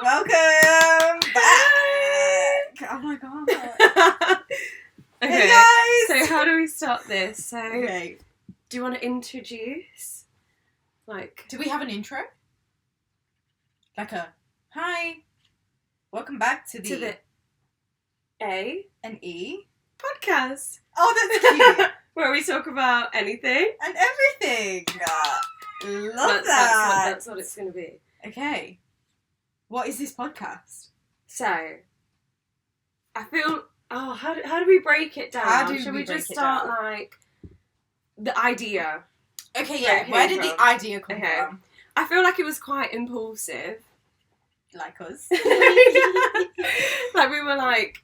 Welcome back! Oh my god. Okay, hey guys! so how do we start this? So, Okay. do you want to introduce? Like, Do we have an intro? Like a, hi, welcome back to the A and E podcast, Oh, that's cute. where we talk about anything. And everything. Love that. That's what it's going to be. Okay. What is this podcast? So, I feel. Oh, how do we break it down? How do Should we we break just it start down? like the idea? Okay, Where yeah. it Where came did the from. idea come Okay. from? I feel like it was quite impulsive. Like us. Like we were like,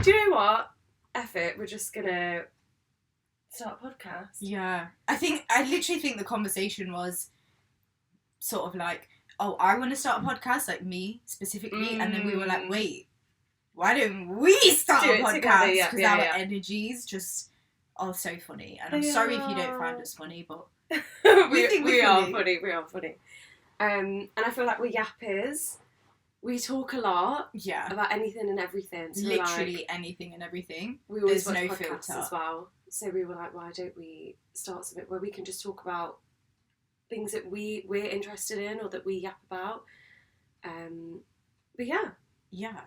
do you know what? F it, we're just gonna start a podcast. Yeah. I literally think the conversation was sort of like, oh, I want to start a podcast, like me specifically. And then we were like, wait, why don't we start Do a it podcast? together, yeah, Because yeah, our yeah. energies just are so funny. And I'm They sorry if you don't are. find us funny, but we think we're are funny. funny. We are funny. And I feel like we're yappers. We talk a lot yeah. about anything and everything. So we're Literally like, anything and everything. we always there's watch no podcasts filter. as well. So we were like, why don't we start something where we can just talk about things that we're interested in or that we yap about. But yeah. Yeah.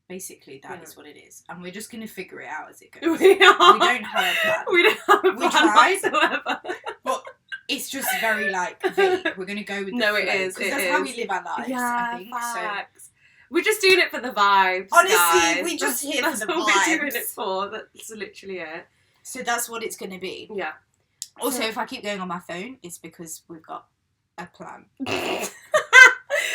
Basically, that is what it is. And we're just going to figure it out as it goes. We We don't have a plan. We don't have a We plan tried. whatsoever. But it's just very, like, vague. We're going to go with the No, flow. it is, 'Cause it that's how is. we live our lives, Yeah, I think. facts. We're just doing it for the vibes, Honestly, guys. we just here for that's the what we're doing vibes. it for. That's literally it. So that's what it's going to be. Yeah. Also, So- if I keep going on my phone, it's because we've got a plan.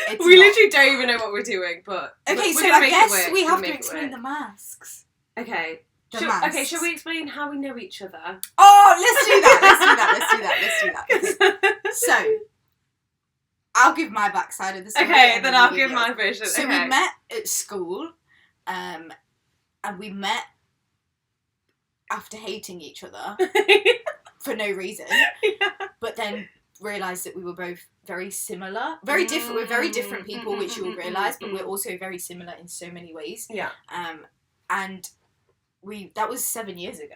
It's We not. literally don't even know what we're doing, but Okay, we're so gonna I make it guess work. we We're have gonna to make it explain work. the masks. Okay. The Okay, masks. shall we explain how we know each other? Oh, let's do that. Okay. So, I'll give my backside of the story. Okay, and then you I'll give give yours. my version. So okay. we met at school, and we met after hating each other for no reason, Yeah. but then realised that we were both very similar, very different. We're very different people, which you'll realise, but we're also very similar in so many ways. Yeah. And that was 7 years ago.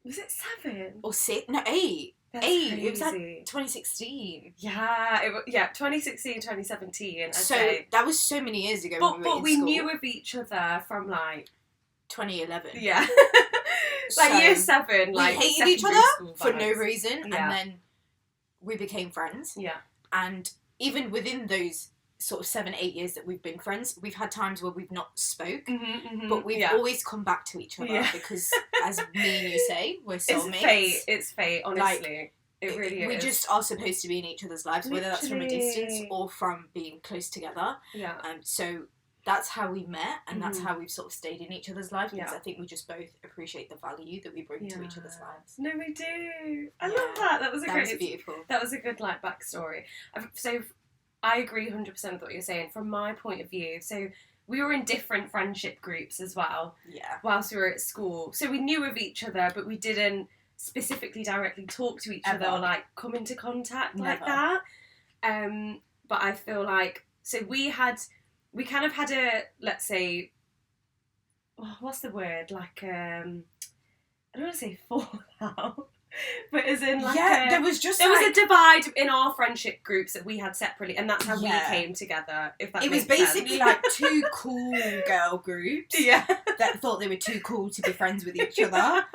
Was it 7? Or 6? No, 8. That's 8. It was like crazy. 2016. Yeah, 2016, 2017. I'd So say. that was so many years ago. But when we were in we school. knew of each other from like 2011. yeah, So, like year 7. Like we hated each secondary other school for no vibes. reason, Yeah. and then we became friends. Yeah. And even within those sort of 7-8 years that we've been friends, we've had times where we've not spoke, but we've always come back to each other because, as me and you say, we're soulmates. It's fate. It's fate. Honestly, it really is. We just are supposed to be in each other's lives, whether that's from a distance Literally. or from being close together. Yeah. So that's how we met, and that's Mhm. how we've sort of stayed in each other's lives, because Yeah. I think we just both appreciate the value that we bring to each other's lives. No, we do. I Yeah. love that. That was a That great. was beautiful. That was a good like backstory. So I agree 100% with what you're saying. From my point of view, so we were in different friendship groups as well Yeah. whilst we were at school. So we knew of each other, but we didn't specifically directly talk to each other Ever. or like come into contact like Never. that. But I feel like so we kind of had a, let's say, what's the word, like I don't want to say fallout, but as in like there was just there was a divide in our friendship groups that we had separately, and that's how Yeah. we came together. If that it was makes basically sense. like two cool girl groups yeah, that thought they were too cool to be friends with each other,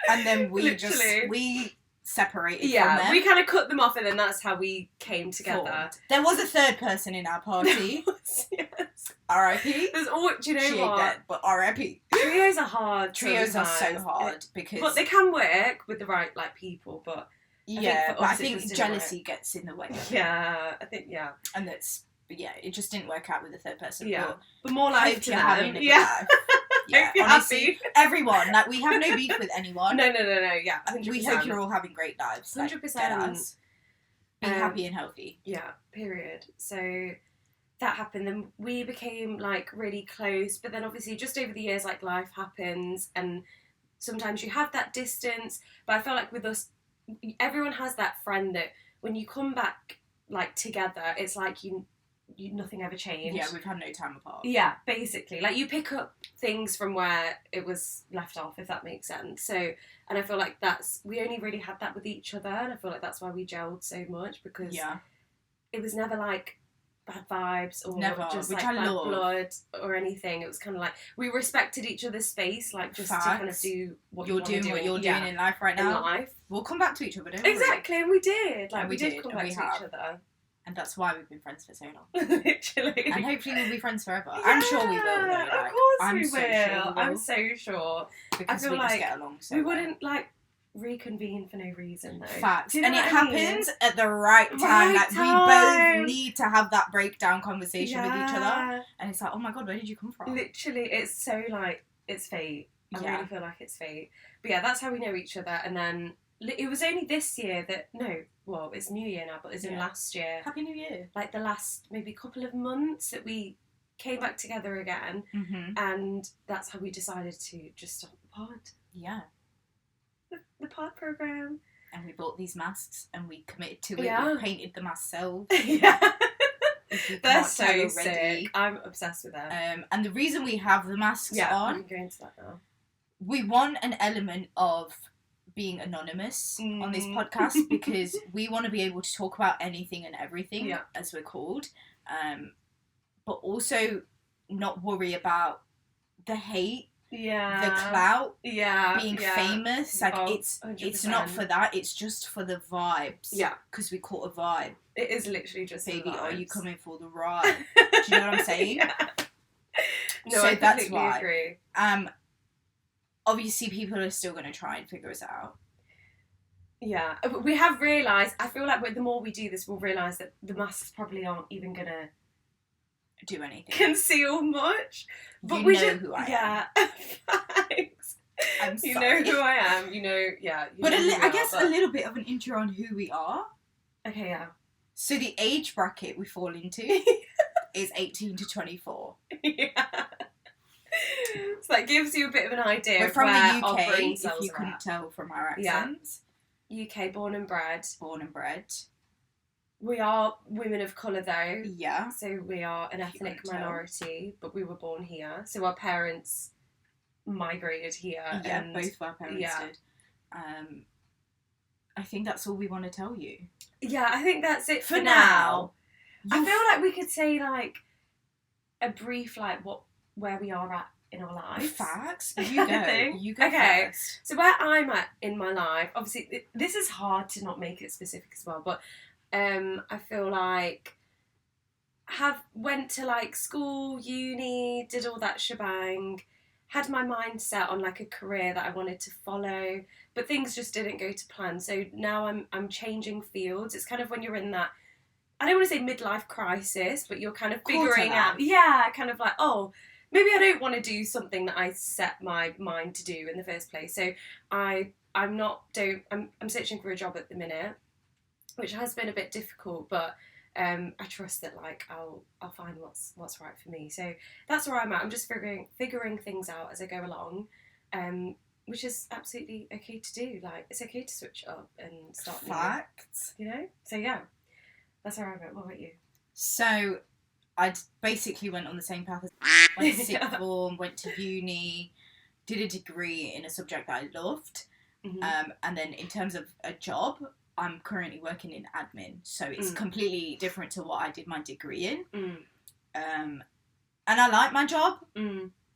and then we Literally. separated from yeah. them. We kind of cut them off, and then that's how we came together. Formed. There was a third person in our party. Yes. R.I.P. There's all. Do you know She ain't what? dead, but R.I.P. Trios are hard. Trios are so sometimes. hard because But they can work with the right like people. But yeah, for but I us it think just didn't jealousy gets in the way. yeah, I think And it just didn't work out with the third person. Yeah. But But more I life hope to you're them. having a good Yeah. life. Yeah, Hope you're honestly, happy. everyone. Like, we have no beef with anyone. No. Yeah, 100%. We hope you're all having great lives. Like, 100%. get us. Be happy and healthy. Yeah, period. So that happened, then we became like really close, but then obviously just over the years like life happens and sometimes you have that distance, but I feel like with us everyone has that friend that when you come back like together, it's like you nothing ever changed. Yeah, we've had no time apart. Yeah, basically. Like, you pick up things from where it was left off, if that makes sense. So, and I feel like we only really had that with each other, and I feel like that's why we gelled so much, because it was never like bad vibes or just like bad blood or anything. It was kind of like we respected each other's space, like just to kind of do what you're doing in life right now. In life. We'll come back to each other, don't exactly, we? and we did. Like, and we did come back to each other. And that's why we've been friends for so long. Literally. And hopefully we'll be friends forever. Yeah, I'm sure we will, though. Like, of course we will. Sure I'm so sure. Because I feel we like just get along so we well. wouldn't, like, reconvene for no reason, though. Facts. You know and it I mean? happens at the right time. Like, we both need to have that breakdown conversation with each other. And it's like, oh my God, where did you come from? Literally, it's so, like, it's fate. I really feel like it's fate. But yeah, that's how we know each other. And then it was only this year that, it's New Year now, but it's in last year. Happy New Year. Like, the last maybe couple of months that we came back together again. Mm-hmm. And that's how we decided to just start the pod. Yeah. The pod program. And we bought these masks and we committed to it. We painted them ourselves. Yeah. They're so sick. I'm obsessed with them. And the reason we have the masks on... I'm going into that now. We want an element of being anonymous on this podcast because we want to be able to talk about anything and everything, as we're called, but also not worry about the hate, the clout, being famous. Like, it's not for that. It's just for the vibes. Yeah, because we caught a vibe. It is literally just baby. Are you coming for the ride? Do you know what I'm saying? No, so I that's completely why. agree. Obviously, people are still going to try and figure us out. Yeah, we have realised, I feel like the more we do this, we'll realise that the masks probably aren't even going to do anything. Conceal much. But you know who I am. Yeah, thanks. I'm sorry. You know who I am, you know, But I guess a little bit of an intro on who we are. Okay, yeah. So the age bracket we fall into is 18 to 24. Yeah. So that gives you a bit of an idea. We're from where the UK, our brain if cells you couldn't tell from our accents. Yeah. UK, born and bred. We are women of colour, though. Yeah. So we are an ethnic minority, but we were born here. So our parents migrated here. Yeah, both of our parents did. I think that's all we want to tell you. Yeah, I think that's it for now. I feel like we could say, like, a brief, like, where we are at in our lives. Facts. You go. You go first. So where I'm at in my life, obviously, this is hard to not make it specific as well, but I feel like went to, like, school, uni, did all that shebang, had my mind set on, like, a career that I wanted to follow, but things just didn't go to plan. So now I'm changing fields. It's kind of when you're in that, I don't want to say midlife crisis, but you're kind of figuring out, kind of like, oh, maybe I don't want to do something that I set my mind to do in the first place. So I'm searching for a job at the minute, which has been a bit difficult, but I trust that, like, I'll find what's right for me. So that's where I'm at. I'm just figuring things out as I go along, which is absolutely okay to do. Like, it's okay to switch up and start. Facts. You know. So yeah, that's where I'm at. What about you? So I basically went on the same path as went to sixth form, went to uni, did a degree in a subject that I loved, and then in terms of a job, I'm currently working in admin, so it's completely different to what I did my degree in. And I like my job,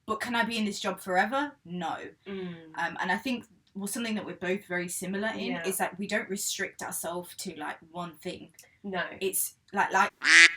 but can I be in this job forever? No. And I think something that we're both very similar in is that we don't restrict ourselves to, like, one thing. No. It's like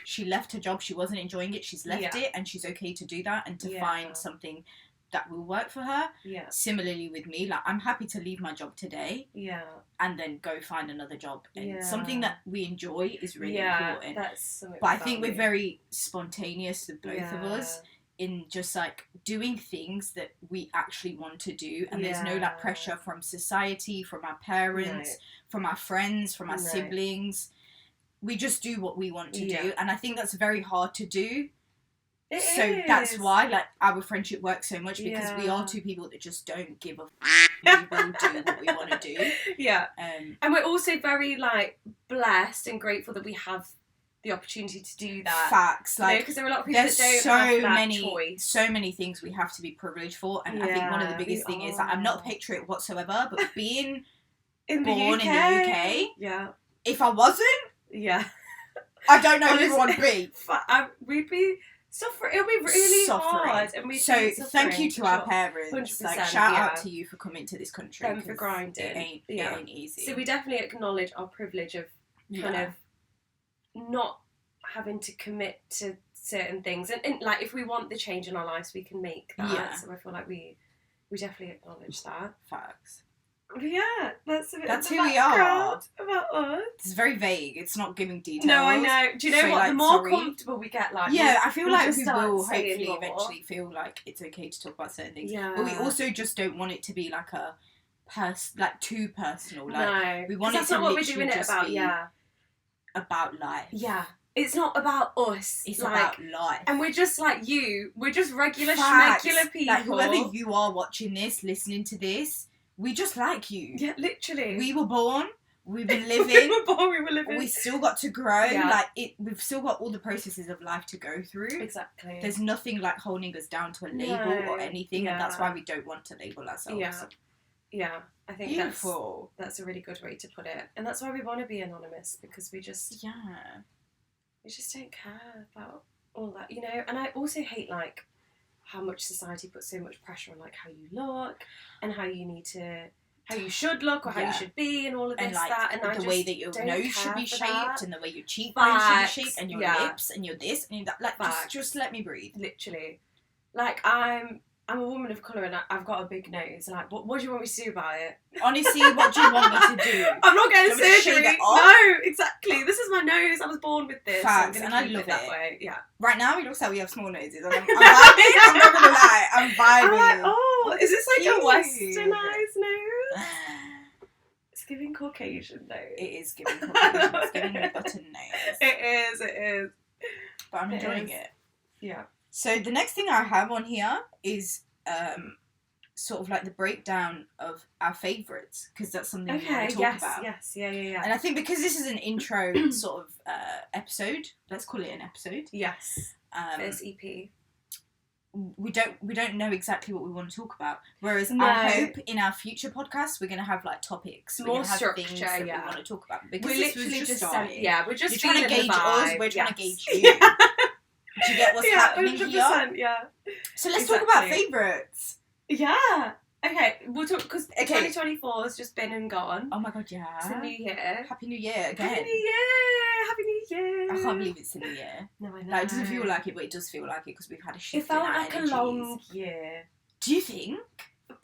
she left her job, she wasn't enjoying it, she's left it, and she's okay to do that and to find something that will work for her. Yeah. Similarly with me, like, I'm happy to leave my job today. Yeah. And then go find another job. And something that we enjoy is really important. That's something. But I think we're very spontaneous, the both of us, in just, like, doing things that we actually want to do, and there's no, like, pressure from society, from our parents, from our friends, from our siblings. We just do what we want to do, and I think that's very hard to do. That's why, like, our friendship works so much, because we are two people that just don't give a we will do what we want to do. Yeah. And we're also very, like, blessed and grateful that we have the opportunity to do that. Facts. Like, because there are a lot of people that don't have that choice. So many things we have to be privileged for, and I think one of the biggest things is that I'm not a patriot whatsoever, but being born in the UK, yeah. If I wasn't, I don't know who I'd be. We'd be suffering. It would be really hard. And thank you to our parents. 100%, like, shout out to you for coming to this country. Them for grinding. It ain't easy. So we definitely acknowledge our privilege of kind of not having to commit to certain things. And like, if we want the change in our lives, we can make that. Yeah. So I feel like we definitely acknowledge that. Facts. Yeah, that's a bit that's of who we are. About us. It's very vague. It's not giving details. No, I know. Do you know what? Like, the more comfortable we get, like, I feel like we will hopefully eventually feel like it's okay to talk about certain things. Yeah. But we also just don't want it to be like too personal. Like, no, we want it that's to not what we're literally doing it just about. be about life. Yeah. It's not about us. It's about life. And we're just like you. We're just regular, Facts. schmegular people. Like, whoever you are watching this, listening to this, we just like you. Yeah, literally. We were born. We've been living. we were living. We still got to grow. Yeah. We've still got all the processes of life to go through. Exactly. There's nothing like holding us down to a label or anything, and that's why we don't want to label ourselves. Yeah. I think beautiful. That's a really good way to put it, and that's why we want to be anonymous, because we just don't care about all that, you know. And I also hate like how much society puts so much pressure on like how you look and how you should look or how you should be and all of this, and like, that, and the way that your nose should be shaped that. And the way your cheekbones should be shaped and your lips and your this and your that. Like, just let me breathe. Literally. Like, I'm a woman of colour and I've got a big nose. Like, what do you want me to do about it? Honestly, what do you want me to do? I'm not getting surgery. No, exactly. This is my nose. I was born with this. Facts, so and I love it that way. Yeah. Right now, it looks like we have small noses. I'm vibing. I'm not gonna lie. I'm vibing. I'm like, oh, is this like cute. A westernised nose? It's giving Caucasian nose. It is giving Caucasian. It's giving a button nose. It is. But I'm enjoying it. Yeah. So the next thing I have on here is sort of like the breakdown of our favourites, because that's something we want to talk about. Yes, yeah. And I think because this is an intro sort of episode, let's call it an episode. Yes. First EP. We don't know exactly what we want to talk about. Whereas I hope in our future podcasts we're going to have like topics, more structure, things that we want to talk about. Because we're literally just starting. We're just trying to gauge us. We're trying to gauge you. Yeah. Do you get what's happening 100%, here? Yeah. So let's talk about favourites. Yeah. Okay, we'll talk, because 2024 has just been and gone. Oh my god, yeah. It's the new year. Happy New Year again. Happy New Year. I can't believe it's the new year. No, I know. Like, it doesn't feel like it, but it does feel like it because we've had a shift. It felt in our like energies. a long year. Do you think?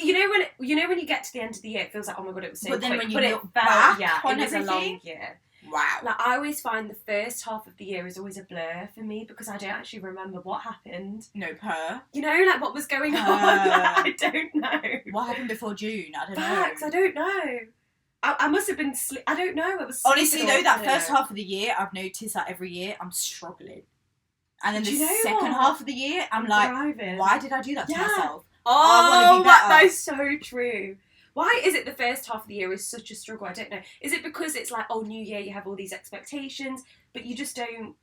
You know when you get to the end of the year, it feels like, oh my god, it was so quick. But then when you look back on it was a long year. Wow. Like, I always find the first half of the year is always a blur for me because I don't actually remember what happened. No, purr. You know, like what was going on. Like, I don't know. What happened before June? I don't know. Facts, I don't know. I must have been I don't know. I was honestly though, that first half of the year, I've noticed that every year I'm struggling, and then the second half of the year, I'm like, thriving. Why did I do that to myself? I want to be better. That is so true. Why is it the first half of the year is such a struggle? I don't know. Is it because it's like, oh, new year, you have all these expectations, but you just don't,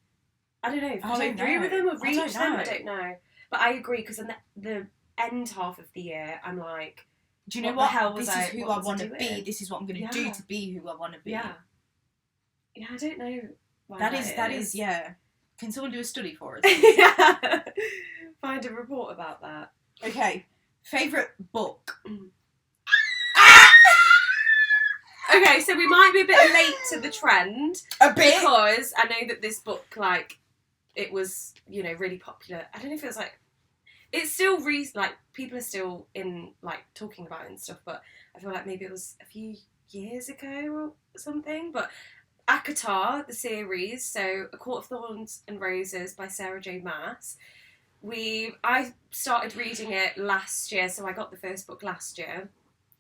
I don't know, I don't agree with them or reach them? I don't know. But I agree, because in the end half of the year, I'm like, do you know what? This is who I want to be. This is what I'm going to do to be who I want to be. Yeah. Yeah, I don't know why that is, yeah. Can someone do a study for us? Yeah. Find a report about that. Okay. Favourite book? Okay, so we might be a bit late to the trend. A bit? Because I know that this book, like, it was, you know, really popular. I don't know if it was, like, it's still, like, people are still talking about it and stuff, but I feel like maybe it was a few years ago or something. But ACOTAR, the series, so A Court of Thorns and Roses by Sarah J. Maas. I started reading it last year, so I got the first book last year.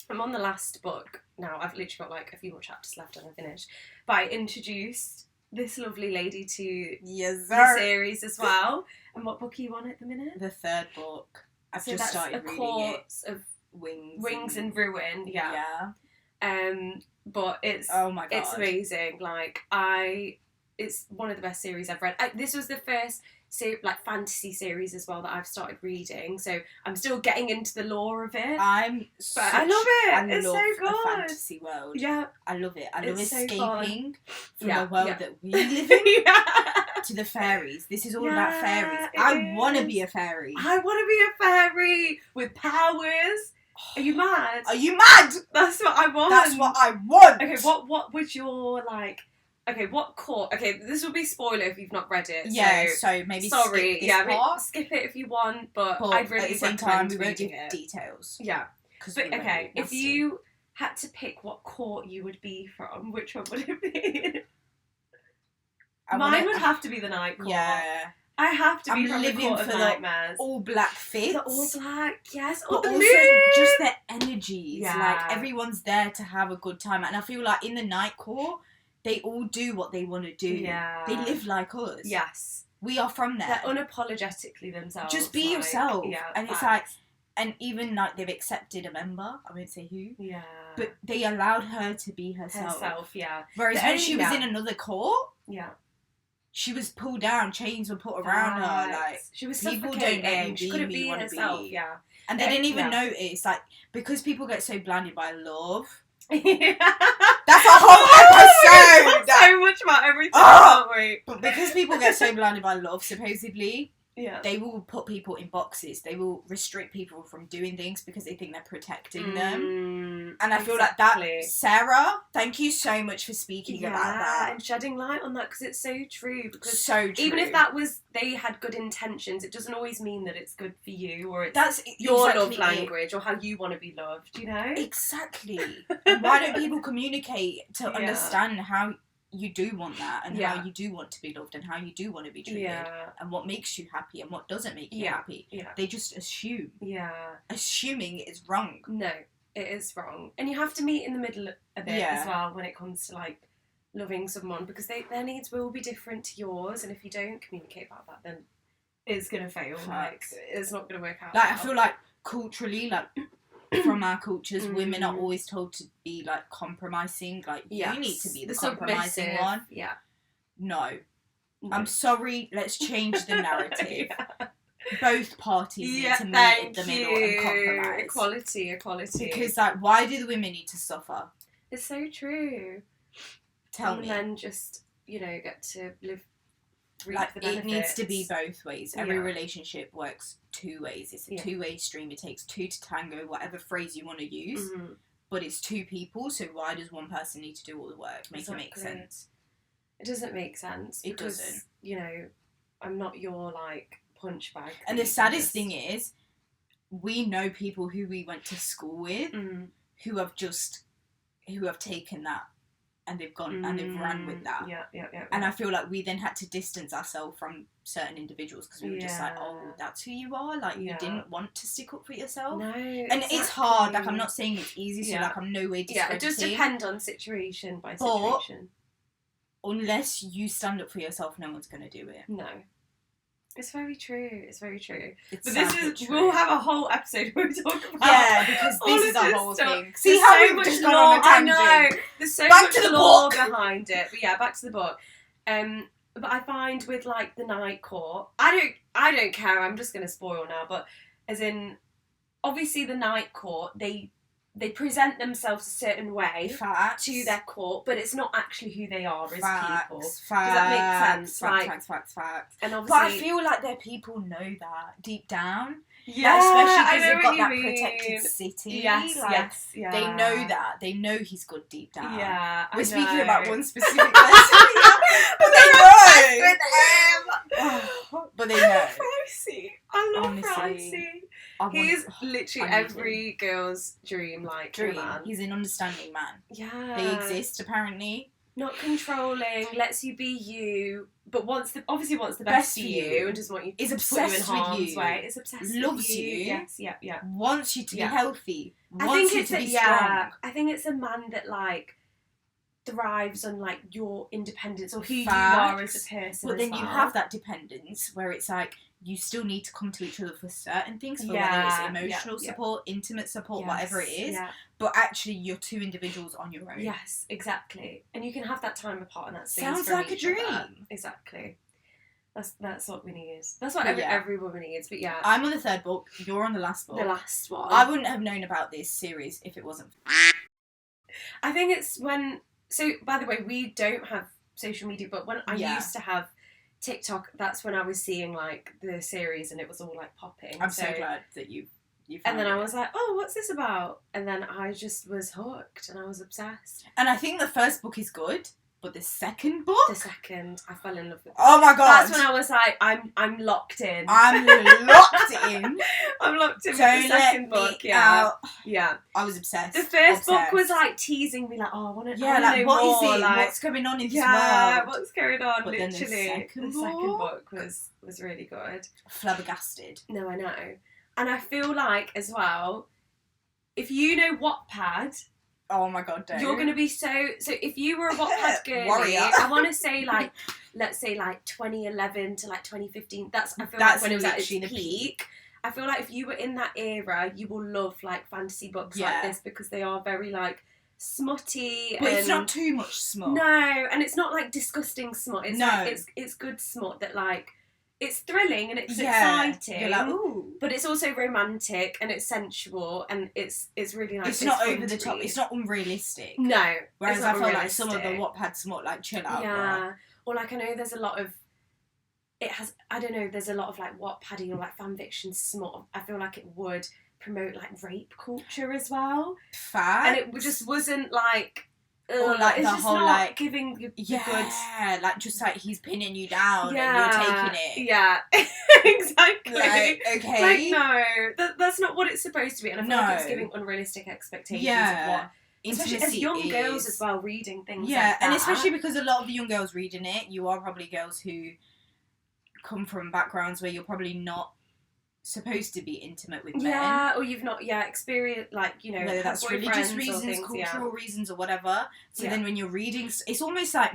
I'm on the last book now. I've literally got like a few more chapters left and I'm finished. But I introduced this lovely lady to the series as well. And what book are you on at the minute? The third book. I've just started reading it. A Court of Wings and Ruin. Yeah. But it's oh my god, it's amazing. Like it's one of the best series I've read. This was the first fantasy series as well that I've started reading, so I'm still getting into the lore of it. I love it. It's so good. A fantasy world. Yeah, I love it. I love it's escaping from the world that we live in to the fairies. This is all about fairies. I want to be a fairy. I want to be a fairy with powers. Are you mad? Are you mad? That's what I want. That's what I want. Okay, what would your Okay, what court? Okay, this will be spoiler if you've not read it. Yeah, so maybe sorry. Skip this part. Skip it if you want, but I'd really at the same time we won't give details. Yeah, but okay, if you had to pick what court you would be from, which one would it be? Mine would have to be the night court. Yeah. I have to be from the court of nightmares. All black fits. The all black, yes. But also just their energies. Yeah. Like everyone's there to have a good time, and I feel like in the night court, they all do what they want to do. Yeah. They live like us. Yes. We are from there. They're unapologetically themselves. Just be yourself. Yeah. And it's like, and even like they've accepted a member. I won't say who. Yeah. But they allowed her to be herself. Yeah. Whereas when she was in another court. Yeah. She was pulled down, chains were put around her, like she was people don't let you she couldn't be want herself, to be. yeah. And they didn't even notice, like, because people get so blinded by love. That's a whole episode! So much about everything, can't we? But because people get so blinded by love, supposedly, yeah, they will put people in boxes. They will restrict people from doing things because they think they're protecting them. And I feel like that, Sarah, thank you so much for speaking about that. And shedding light on that, because it's so true. Because so true. Even if that was, they had good intentions, it doesn't always mean that it's good for you, or that's your love language, or how you want to be loved, you know? Exactly. And why don't people communicate to understand how you do want that, and how you do want to be loved, and how you do want to be treated, and what makes you happy and what doesn't make you happy. They just assume. Assuming is wrong. No, it is wrong. And you have to meet in the middle of it as well when it comes to like loving someone, because their needs will be different to yours, and if you don't communicate about that, then it's gonna fail. Like, it's not gonna work out. Like, I feel like culturally, like from our cultures, women are always told to be like compromising. Like, you need to be the compromising one. Yeah. No. I'm sorry. Let's change the narrative. Both parties need to meet in the middle and compromise. Equality. Because like, why do the women need to suffer? It's so true. Tell me. And then just, get to live. Like, it needs to be both ways. Every relationship works two ways. It's a two-way stream. It takes two to tango, whatever phrase you want to use. Mm-hmm. But it's two people, so why does one person need to do all the work? Make it make sense. It doesn't make sense. It doesn't. I'm not your, like, punch bag. And the saddest thing is, we know people who we went to school with who have taken that and they've gone and they've ran with that. Yeah. And I feel like we then had to distance ourselves from certain individuals because we were just like, oh, that's who you are? Like, you didn't want to stick up for yourself? No, And it's hard. Like, I'm not saying it's easy, so, like, I'm no way discrediting. Yeah, it does depend on situation by situation. But unless you stand up for yourself, no one's going to do it. No. It's very true. True. We'll have a whole episode where we talk about. Yeah, because this is a whole thing. See how we've just gone on a tangent. I know. There's so much lore behind it. But yeah, back to the book. But I find with like the night court, I don't care. I'm just gonna spoil now. But as in, obviously the night court, they present themselves a certain way to their court, but it's not actually who they are as people. Does that make sense? Facts. And obviously, but I feel like their people know that deep down. Yeah, especially because they've got that protected city. Yes. They know that. They know he's good deep down. Yeah, we're speaking about one specific person. But they know. But they know. Pricey. I love Pricey. He's literally every girl's dream, man. He's an understanding man. Yeah. They exist, apparently. Not controlling, lets you be you, but wants the best for you and doesn't want you to is obsessed put you in with harm's you. way. Is obsessed Loves with you. Yes, yeah. Wants you to be healthy. Wants you to be strong. I think it's a man that, like, thrives on like your independence or who you Facts. are as a person. But as then well. you have that dependence where it's like you still need to come to each other for certain things, for whether Yeah, it's emotional support, intimate support, Yes, whatever it is. Yeah. But actually, you're two individuals on your own. Yes, exactly. And you can have that time apart, and that Sounds like a dream. Exactly. That's what we need. That's what But every woman needs. But yeah, I'm on the third book. You're on the last book. the last one. I wouldn't have known about this series if it wasn't. I think it's when. So, by the way, we don't have social media, but when I used to have TikTok, that's when I was seeing like the series, and it was all like popping. I'm so glad that you. And then I was like, oh, what's this about? And then I just was hooked, and I was obsessed. And I think the first book is good. But the second book? The second, I fell in love with it. Oh my god. That's when I was like, I'm locked in. I'm locked in. I'm locked in Don't with the second book. Out. Yeah. I was obsessed. The first book was like teasing me, like, oh, I want to know what more. is it? Like, what's going on in this world? world? What's going on? But literally. then the second book was really good. Flabbergasted. No, I know. And I feel like, as well, if you know Wattpad... Oh my god, don't. You're going to be so if you were a Wattpad girlie, Warrior. I want to say like, let's say like 2011 to like 2015, I feel That's like when it was at its literally peak. the peak. I feel like if you were in that era, you will love like fantasy books like this because they are very like smutty. But and it's not too much smut. No, and it's not like disgusting smut. It's No. like, it's good smut that like, it's thrilling and it's exciting. You're like, ooh. But it's also romantic and it's sensual and it's really like... It's not over the top. It's not unrealistic. No. Whereas I feel like some of the Wattpad smut, like, chill out. Yeah. Bro. Or like, I know there's a lot of... I don't know, there's a lot of like Wattpaddy or like fanfiction smut. I feel like it would promote like rape culture as well. Fact. And it just wasn't like... Or like it's the just whole not like giving the good, like just like he's pinning you down and you're taking it. Yeah, exactly. Like, okay, like no, that's not what it's supposed to be, and I feel like it's giving unrealistic expectations of what, especially as young girls as well reading things. Yeah, like that. and especially because a lot of the young girls reading it, you are probably girls who come from backgrounds where you're probably not supposed to be intimate with men. Yeah, or you've not experienced, like, you know, whether that's religious reasons, things, cultural reasons, or whatever. So then when you're reading, it's almost like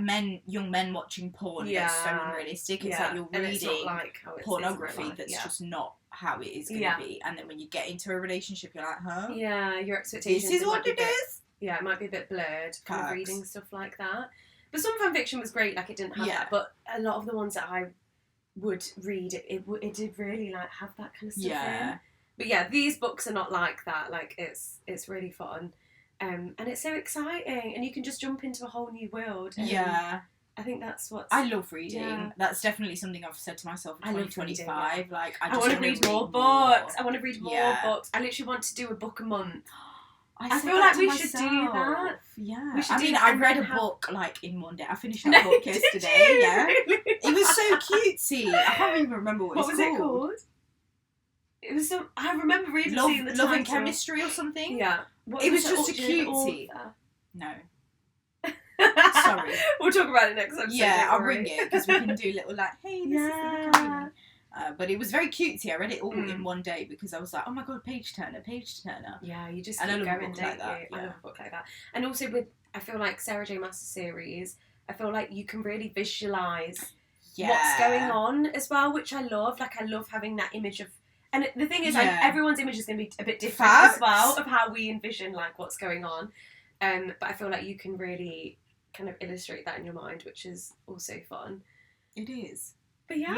young men watching porn. That's so unrealistic. It's like you're reading like pornography that's just not how it is going to be. And then when you get into a relationship, you're like, huh? Yeah, your expectations. This is what it is. Yeah, it might be a bit blurred, kind of reading stuff like that. But some fanfiction was great, like it didn't have that. But a lot of the ones that I would read, it did really like have that kind of stuff in. But yeah, these books are not like that. Like it's really fun, and it's so exciting, and you can just jump into a whole new world. I think that's what I love reading. Yeah. That's definitely something I've said to myself in 2025. Reading, Like I want to read more books. I want to read more books. I literally want to do a book a month. I feel like we should do that. Yeah. I mean, I read a book like in one day. I finished that book yesterday. Yeah. It was so cutesy. I can't even remember what was it called. It was some. I remember reading the Love and Chemistry or something. Yeah. It was just a cutesy. No. Sorry. We'll talk about it next episode. Yeah, I'll bring it because we can do little like, hey, this is the company. But it was very cutesy. I read it all in one day because I was like, oh my god, page turner. Yeah, you just keep going, don't you? I love a book like that. And also I feel like Sarah J Maas series, I feel like you can really visualise what's going on as well, which I love. Like I love having that image of, and the thing is, like everyone's image is going to be a bit different as well of how we envision like what's going on. But I feel like you can really kind of illustrate that in your mind, which is also fun. It is. But yeah.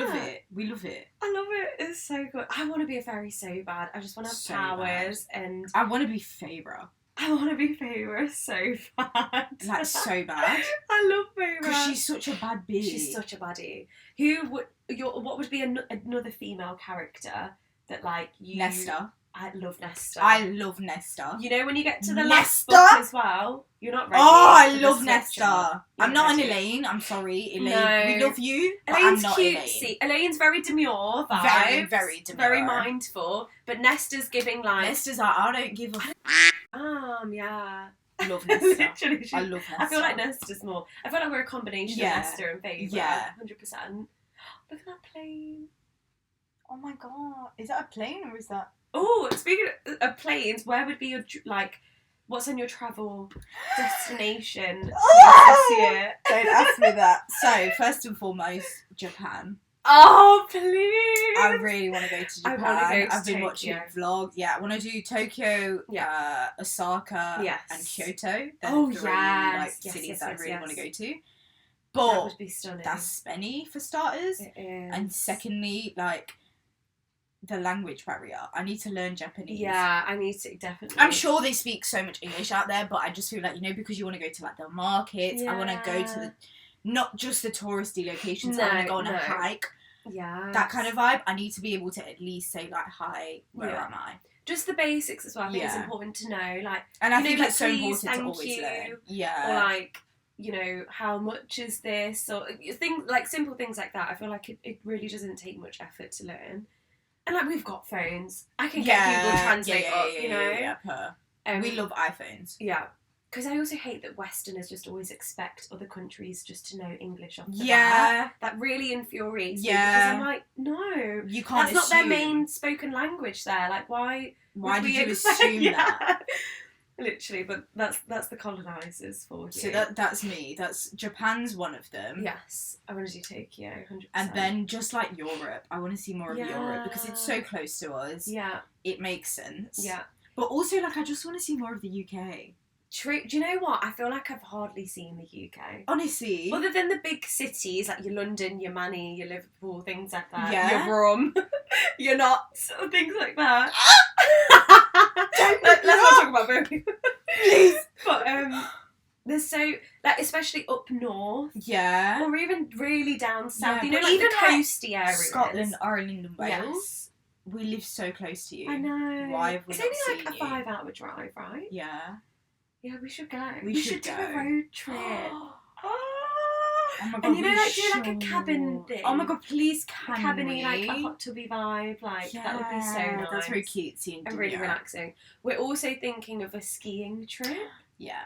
We love it. I love it. It's so good. I want to be a fairy so bad. I just want to have powers and... I want to be Feyre. I want to be Feyre so bad. Like, so bad. I love Feyre. Because she's such a bad bitch. She's such a baddie. What would be another female character that, like, you... Nesta. I love Nesta. I love Nesta. You know, when you get to the last book as well, you're not ready. Oh, I love Nesta. I'm not an Elaine. I'm sorry, Elaine. No. We love you, but Elaine's I'm not cutesy. Elaine. Elaine's very demure vibes. Very, very demure. Very mindful. But Nesta's giving like... Nesta's like, I don't give a yeah. Love Nesta. Literally, I love Nesta. I feel like Nesta's more... I feel like we're a combination of Nesta and Feyre. Yeah. 100%. Look at that plane. Oh my god. Is that a plane or is that... Oh, speaking of planes, where would be your, like, What's on your travel destination this Oh! year? Don't ask me that. So, first and foremost, Japan. Oh, please! I really want to go to Japan. I wanna go to I've been watching Tokyo. vlogs. Yeah, I want to do Tokyo, Yeah. Osaka, Yes. and Kyoto. They're Oh, the three yes. cities Yes, that I yes, really yes. want to go to. That But would be stunning. that's spenny for starters. It is. And secondly, like, the language barrier. I need to learn Japanese. Yeah, I need to, definitely. I'm sure they speak so much English out there, but I just feel like, you know, because you want to go to, like, the markets, I want to go to the, not just the touristy locations, I want to go on a hike. Yeah. That kind of vibe. I need to be able to at least say, like, hi, where Yeah. am I? Just the basics as well. I think it's Yeah. important to know. Like, And I you know, think like, it's so please, important to thank always you, learn. or Yeah. like, you know, how much is this? Or things like simple things like that. I feel like it really doesn't take much effort to learn. And like, we've got phones. I can get Google Translate up, you know. Yeah, purr. We love iPhones. Yeah. Because I also hate that Westerners just always expect other countries just to know English off the bat. Yeah. That really infuriates me. Yeah. Because I'm like, no. You can't That's not their assume. main spoken language there. Like, why Why would did we you expect- assume Yeah. that? Literally, but that's the colonisers for you. So that's me. That's Japan's one of them. Yes, I want to do Tokyo, 100%. And then just like Europe, I want to see more of Europe because it's so close to us. Yeah. It makes sense. Yeah. But also, like, I just want to see more of the UK. True. Do you know what? I feel like I've hardly seen the UK. Honestly. Other than the big cities, like your London, your Manny, your Liverpool, things like that. Yeah. Your Brum, your Notts, or things like that. Let's Let's not talk about Birmingham. Please. But there's so, like, especially up north, Yeah. or even really down south. Yeah, you know, but like even, the like, coasty areas. Scotland, Ireland, and Wales. Yes. We live so close to you. I know. Why have we it's not only like seen a you? 5-hour drive, right? Yeah. Yeah, we should go. We should do go. a road trip. Oh my god, And you know, we like, do like a should. cabin thing. Oh my god, please can Cabin-y, we? like a hot tubby vibe, like that would be so nice. That's very cutesy and really demure. relaxing. We're also thinking of a skiing trip. Yeah.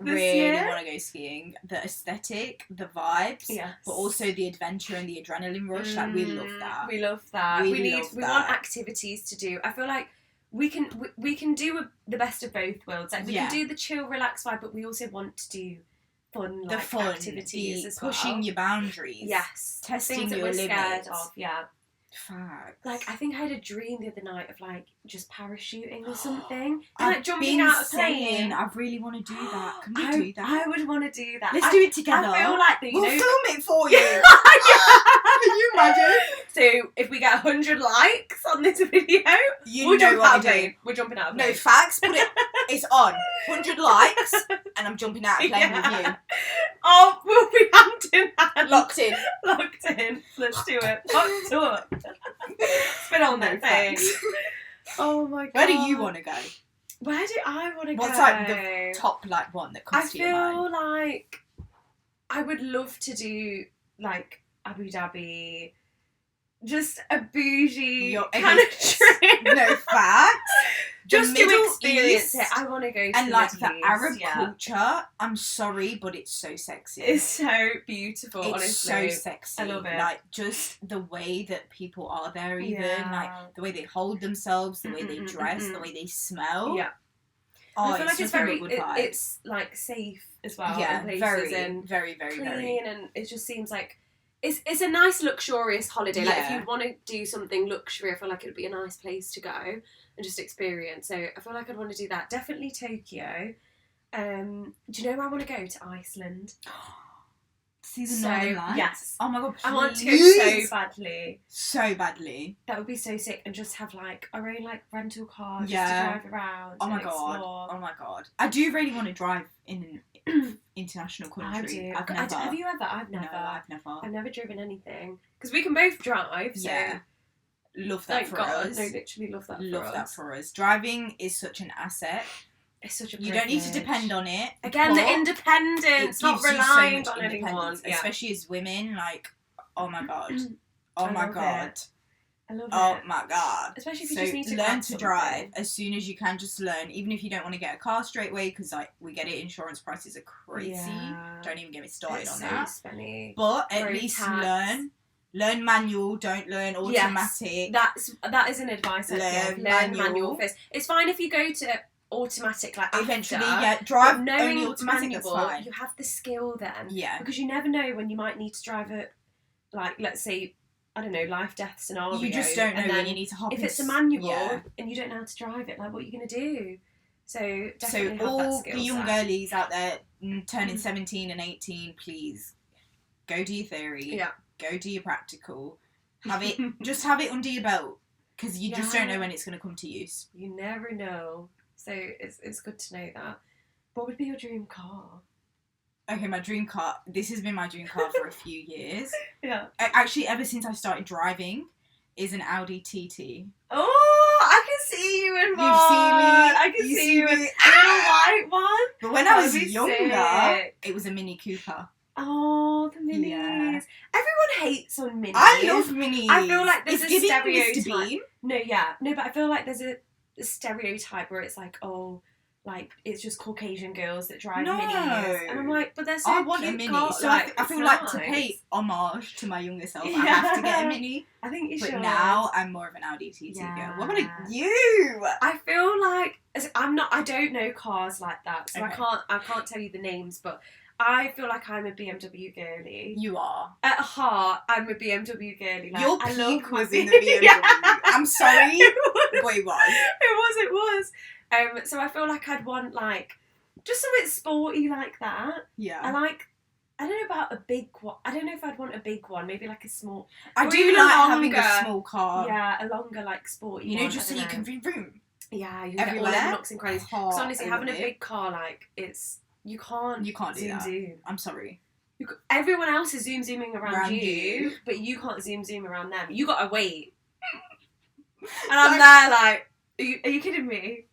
This Really year? want to go skiing. The aesthetic, the vibes, Yes. but also the adventure and the adrenaline rush. Like, we love that. We love that. We We love want that. activities to do. I feel like we can do the best of both worlds. Like we Yeah. can do the chill, relax vibe, but we also want to do fun, The like, fun, activities the as well. pushing your boundaries. Yes, Testing things that your we're scared limits. of. Yeah. Facts. Like, I think I had a dream the other night of, like, just parachuting or something. I've Like, jumping been out of saying, plane. I really want to do that. Can we I, do that? I would want to do that. Let's do it together. I feel like that, you we'll know. film it for you. Yeah. Can you imagine? So, if we get 100 likes on this video, You we'll know jump what out we're of doing. plane. We're jumping out of No, plane. facts. Put it. It's on. 100 likes, and I'm jumping out of plane with you. Oh, we'll be hand in hand. Locked in. Locked in. Let's do it. Locked up. Spin on that thing. Oh my god. Where do you want to go? Where do I want to go? What's like the top like one that comes I to your mind? feel like I would love to do like Abu Dhabi, just a bougie You're kind of against- trip. No facts. Just The to Middle experience East it. I want to go to and the like Middle the East, Arab yeah. culture. I'm sorry, but it's so sexy. It's so beautiful, It's honestly. so sexy. I love it. Like just the way that people are there, even Yeah. like the way they hold themselves, the way they dress, the way they smell. Yeah. Oh, I feel like it's nothing very, but good vibes. it's like safe as well. yeah, in places very, and very, very, clean, very. and it just seems like it's a nice luxurious holiday. Like if Yeah. you want to do something luxury, I feel like it would be a nice place to go and just experience. So I feel like I'd want to do that. Definitely Tokyo. Do you know where I want to go? To Iceland. See the So, Northern Lights? yes. Oh my god, I want to go please. so badly. So badly. That would be so sick, and just have like our own like rental car just Yeah. to drive around. Oh my and god. explore. Oh my god. I do really want to drive in an international I country. do. I've never. Have you ever? I've never. No, I've never. I've never driven anything because we can both drive. So Yeah. Love that thank for God. us. No, literally love that. Love for that us. for us. Driving is such an asset. It's such a You don't need to privilege. depend on it. Again, the but independence, it not gives you so reliant much on anyone. independence, Yeah. especially as women. Like, oh my god, I oh my love god, it. I love oh it. my god. Especially if you So just need to learn grab to drive something. as soon as you can. Just learn, even if you don't want to get a car straight away, because like we get it, insurance prices are crazy. Yeah. Don't even get me started It's on so that. spenny. But at Road least tax. learn manual. Don't learn automatic. That is an advice I'd give. Learn Learn manual. manual first. It's fine if you go to automatic, like eventually, after, drive but knowing only it's automatic. manual, That's fine. you have the skill then. Yeah. Because you never know when you might need to drive it, like, let's say, I don't know, life death scenario. You just don't know when you need to hop. If it's a manual and you don't know how to drive it, like, what are you going to do? So definitely have all that skill the young set. girlies out there turning 17 and 18, please go do your theory. Yeah. Go do your practical. Have it. Just have it under your belt, because you just don't know when it's going to come to use. You never know. So it's good to know that. What would be your dream car? Okay, my dream car. This has been my dream car for a few years. Yeah. Actually, ever since I started driving, is an Audi TT. Oh, I can see you in one. You've seen me. I can see you in a white one. But when I was younger, it was a Mini Cooper. Oh, the minis. Yeah. Everyone hates on minis. I love minis. I feel like there's it's a stereotype. Mr. Bean. No, but I feel like there's a stereotype where it's like, oh, like it's just Caucasian girls that drive minis, and I'm like, but they're so I want a cute mini, cars. so I feel like to pay homage to my younger self, I have to get a mini. I think you should. But now I'm more of an Audi TT girl. What about you? I feel like I don't know cars like that, so Okay. I can't tell you the names, but I feel like I'm a BMW girly. You are. At heart, I'm a BMW girly. Like, Your I peak love was my in the BMW. Yeah. I'm sorry, but it was. It was. So I feel like I'd want like just something sporty like that. Yeah. I don't know about a big one. I don't know if I'd want a big one. Maybe like a small. I or do even like a having a longer- small car. Yeah, a longer like sporty. You know, one, just so I you don't can know. vroom. Yeah, you get all Everywhere. the nooks and crannies. Because honestly, having a big car, like you can't You can't do that. zoom. I'm sorry. Everyone else is zooming around you, but you can't zoom around them. You gotta wait. And I'm there like, are you kidding me?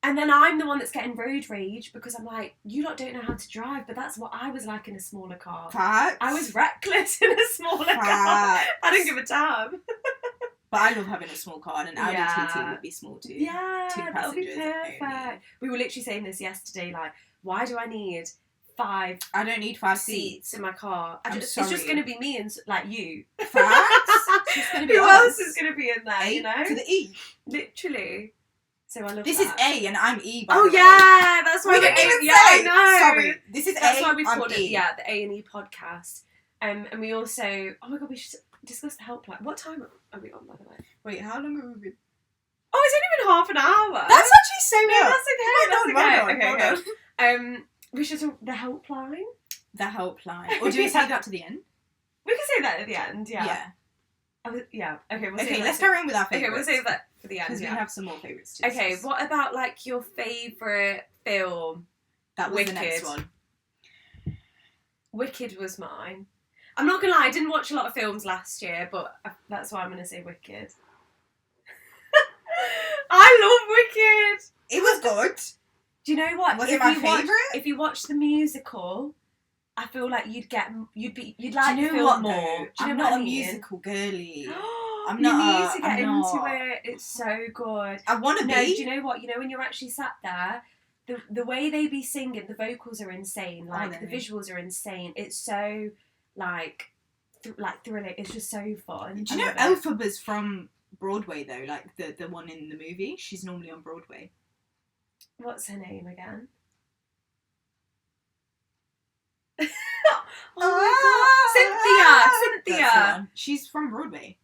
And then I'm the one that's getting road rage because I'm like, you lot don't know how to drive, but that's what I was like in a smaller car. Facts. I was reckless in a smaller car. I didn't give a damn. But I love having a small car, and an Audi TT would be small too. Yeah, 2 that would be passengers perfect. only. We were literally saying this yesterday, like, why do I need 5 I don't need 5 seats in my car? It's sorry. just going to be me and, like, you. Facts. It's just going to be Who us. else is going to be in there, you know? to the E. Literally. So I love This that. is A and I'm E, by Oh, the way. yeah, that's why We didn't even say. I know. Sorry. This is That's A, why we've I'm called it, E. the A&E podcast. And we also, oh my God, we should discuss the helpline. What time are we on, by the way? Wait, how long have we been? Oh, it's only been half an hour. That's actually so no, much. that's okay. Hold on. We should talk the helpline. The helpline. Or do we say that to the end? We can say that at the end, yeah. Yeah. Okay, we'll Okay, say let's that. carry on with our favourites. Okay, we'll save that for the end, Because we have some more favourites too. Okay, what about, like, your favourite film? That was Wicked. the next one. Wicked was mine. I'm not gonna lie, I didn't watch a lot of films last year, but that's why I'm gonna say Wicked. I love Wicked! It was good. Do you know what? Was it my favourite? If you watch the musical, I feel like you'd like Do the you know film what, more. though? Do you I'm know not what a I mean? musical girly. I'm not You need a- to get I'm into not. it. It's so good. I want to No, be. do you know what? You know when you're actually sat there, the way they be singing, the vocals are insane. Like the they? visuals are insane. It's so like thrilling. It's just so fun. Do you know Elphaba's from Broadway though? Like the one in the movie. She's normally on Broadway. What's her name again? Oh my God, That's the Cynthia. one. She's from Broadway.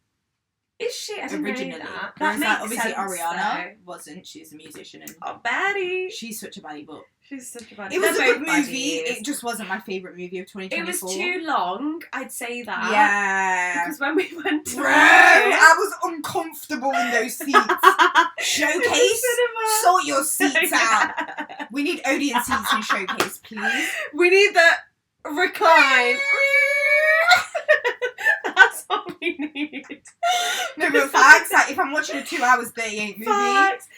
Is she? I didn't Originally. know that. Whereas, That makes obviously sense, Ariana though. wasn't. She's a musician and Oh, baddie. she's such a baddie, but She's such a baddie. it was a They're good both movie. baddies. It just wasn't my favourite movie of 2024. It was too long, I'd say that. Yeah. Because when we went to Bro, watch I was uncomfortable in those seats. Showcase, sort your seats out. We need audience seats in Showcase, please. We need the recline. That's what we need. No, but facts, like, if I'm watching a 2 hours 38 movie. Facts.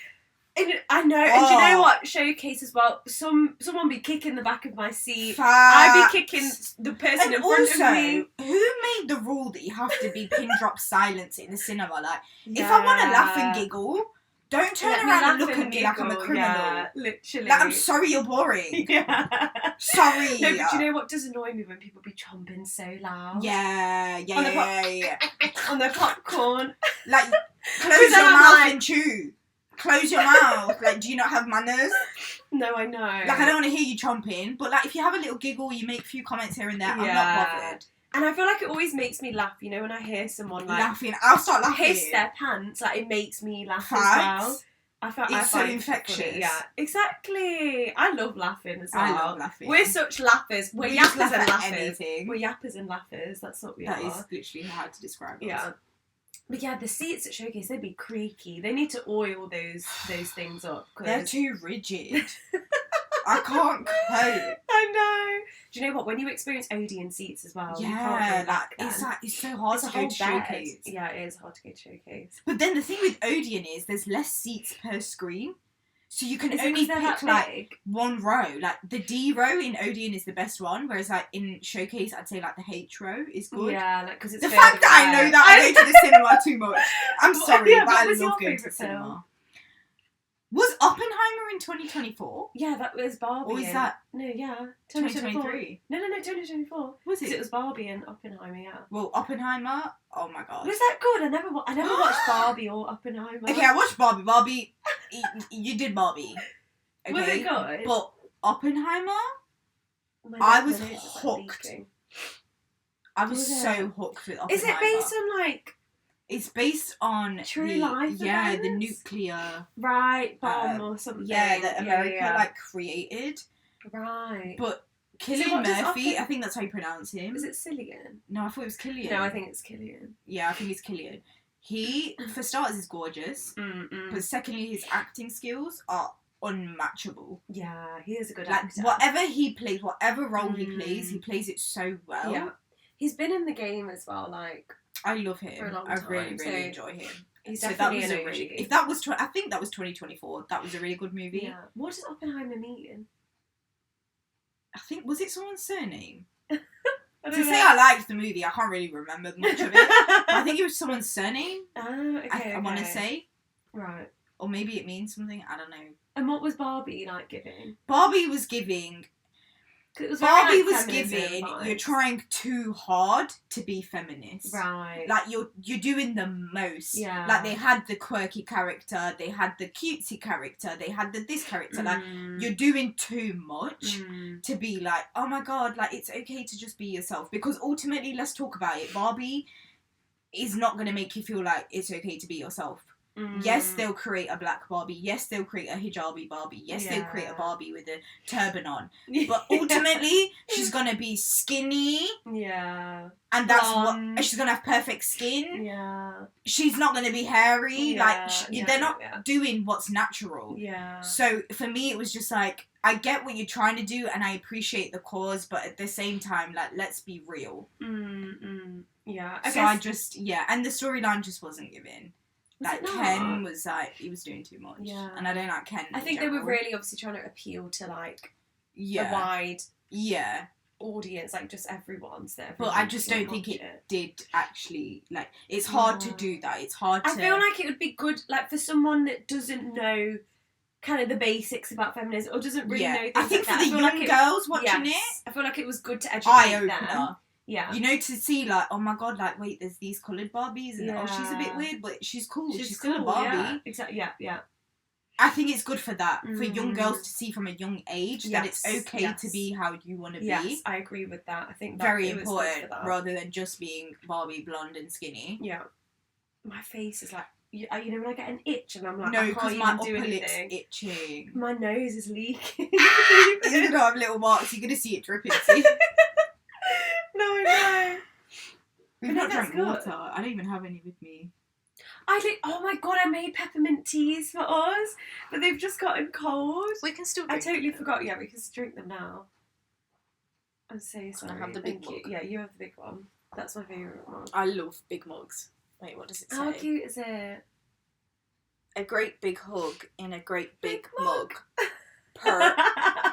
And I know, and do you know what? Showcase as well. Someone be kicking the back of my seat. I'd be kicking the person And in front also, of me. who made the rule that you have to be pin drop silence in the cinema? Like, if I want to laugh and giggle, don't turn Let me around laugh and look and at me like I'm a giggle, criminal. Yeah, literally. Like, I'm sorry you're boring. Yeah. Sorry. No, but do you know what does annoy me when people be chomping so loud? Yeah. On the Yeah. on their popcorn. Like, close then your I'm mouth like- and chew. Close your mouth. Like, do you not have manners? No, I know. Like, I don't want to hear you chomping, but like, if you have a little giggle, you make a few comments here and there, I'm not bothered. And I feel like it always makes me laugh, you know, when I hear someone like laughing. I'll start laughing. Piss their pants, like it makes me laugh as well. It's so infectious. Yeah, exactly. I love laughing as well. I love laughing. We're such laughers. We're yappers and laughers. Anything. We're yappers and laughers. That's what we are. That is literally how to describe us. Yeah. But yeah, the seats at Showcase, they'd be creaky. They need to oil those things up. They're too rigid. I can't cope. I know. Do you know what? When you experience Odeon seats as well, you can't go back then. It's so hard to go to Showcase. Yeah, it is hard to go to Showcase. But then the thing with Odeon is there's less seats per screen. So you can only pick like one row. Like the D row in Odeon is the best one, whereas like in Showcase I'd say like the H row is good. Yeah, like because it's the fact that I know that I go to the cinema too much. I'm sorry, but I love going to the cinema. Was Oppenheimer in 2024? Yeah, that was Barbie. Or is that... No, yeah. 2023? No, 2024. Was it? It was Barbie and Oppenheimer, yeah. Well, Oppenheimer... Oh my god. Was that good? I never watched Barbie or Oppenheimer. Okay, I watched Barbie. Barbie... you did Barbie. Okay? Was it good? But Oppenheimer... I was hooked. I was so hooked with Oppenheimer. Is it based on, like... It's based on true life events? The nuclear bomb or something. Yeah, that America like created. Right. But Cillian Murphy, I think that's how you pronounce him. Is it Cillian? No, I thought it was Cillian. No, I think it's Cillian. Yeah, I think it's Cillian. He, for starters, is gorgeous. But secondly, his acting skills are unmatchable. Yeah, he is a good actor. Whatever he plays, whatever role he plays it so well. Yeah. He's been in the game as well, like... I love him. For a long I time, really enjoy him. He's definitely an OG. If that was, I think that was 2024. That was a really good movie. Yeah. What does Oppenheimer mean? I think, was it someone's surname? Say I liked the movie, I can't really remember much of it. I think it was someone's surname. Oh, okay. I want to say. Right. Or maybe it means something. I don't know. And what was Barbie like giving? Barbie was giving. You're trying too hard to be feminist. Right. Like you're doing the most. Yeah. Like they had the quirky character, they had the cutesy character, they had this character. Like you're doing too much to be like, oh my god, like it's okay to just be yourself. Because ultimately, let's talk about it. Barbie is not going to make you feel like it's okay to be yourself. Yes, they'll create a black Barbie. Yes, they'll create a hijabi Barbie. Yes, they'll create a Barbie with a turban on. But ultimately, she's gonna be skinny. Yeah. And that's what she's gonna have perfect skin. Yeah. She's not gonna be hairy. Yeah. They're not doing what's natural. Yeah. So for me, it was just like, I get what you're trying to do, and I appreciate the cause, but at the same time, like, let's be real. Yeah. And the storyline just wasn't giving. Like, Ken was like, he was doing too much. Yeah. And I don't like Ken. I think they were really obviously trying to appeal to, like, a wide audience, like, just everyone's there. But I just don't think it did actually, like, it's hard to do that. It's hard to... I feel like it would be good, like, for someone that doesn't know kind of the basics about feminism or doesn't really know things I think like for the young girls watching it... I feel like it was good to educate them. Yeah. You know, to see, like, oh my god, like, wait, there's these coloured Barbies, and oh, she's a bit weird, but she's cool. She's still a Barbie. Yeah. Exactly, yeah. I think it's good for that, for young girls to see from a young age that it's okay to be how you want to be. Yes, I agree with that. I think that very important, rather than just being Barbie, blonde and skinny. Yeah. My face is like, you know, when I get an itch and I'm like, no, because my upper lip's itching. My nose is leaking. You're gonna have little marks. You're gonna see it dripping. See? No, I know. We've not drank water. I don't even have any with me. Oh my god, I made peppermint teas for us, but they've just gotten cold. We can still drink them. I totally forgot. Yeah, we can drink them now. I'm so sorry. I have the big mug. Yeah, you have the big one. That's my favourite one. I love big mugs. Wait, what does it say? How cute is it? A great big hug in a great big mug. Purr.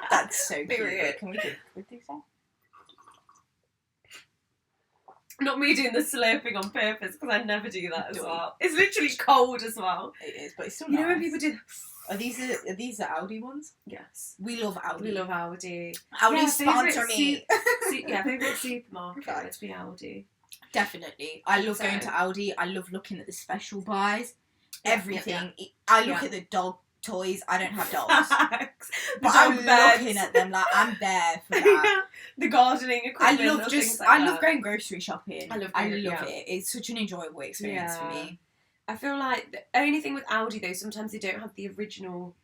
That's so cute. Wait, can we do that? Not me doing the slurping on purpose, because I never do that as well. It's literally cold as well. It is, but it's still nice. You know when people do... Are these the Aldi ones? Yes. We love Aldi. We love Aldi. Aldi sponsor me. Favourite supermarket would be Aldi. Definitely. I love going to Aldi. I love looking at the special buys. everything. I look at the dog toys. I don't have dogs. But I'm looking at them like I'm there for that. The gardening equipment. I love going grocery shopping. I love it. It's such an enjoyable experience for me. I feel like the only thing with Aldi though, sometimes they don't have the original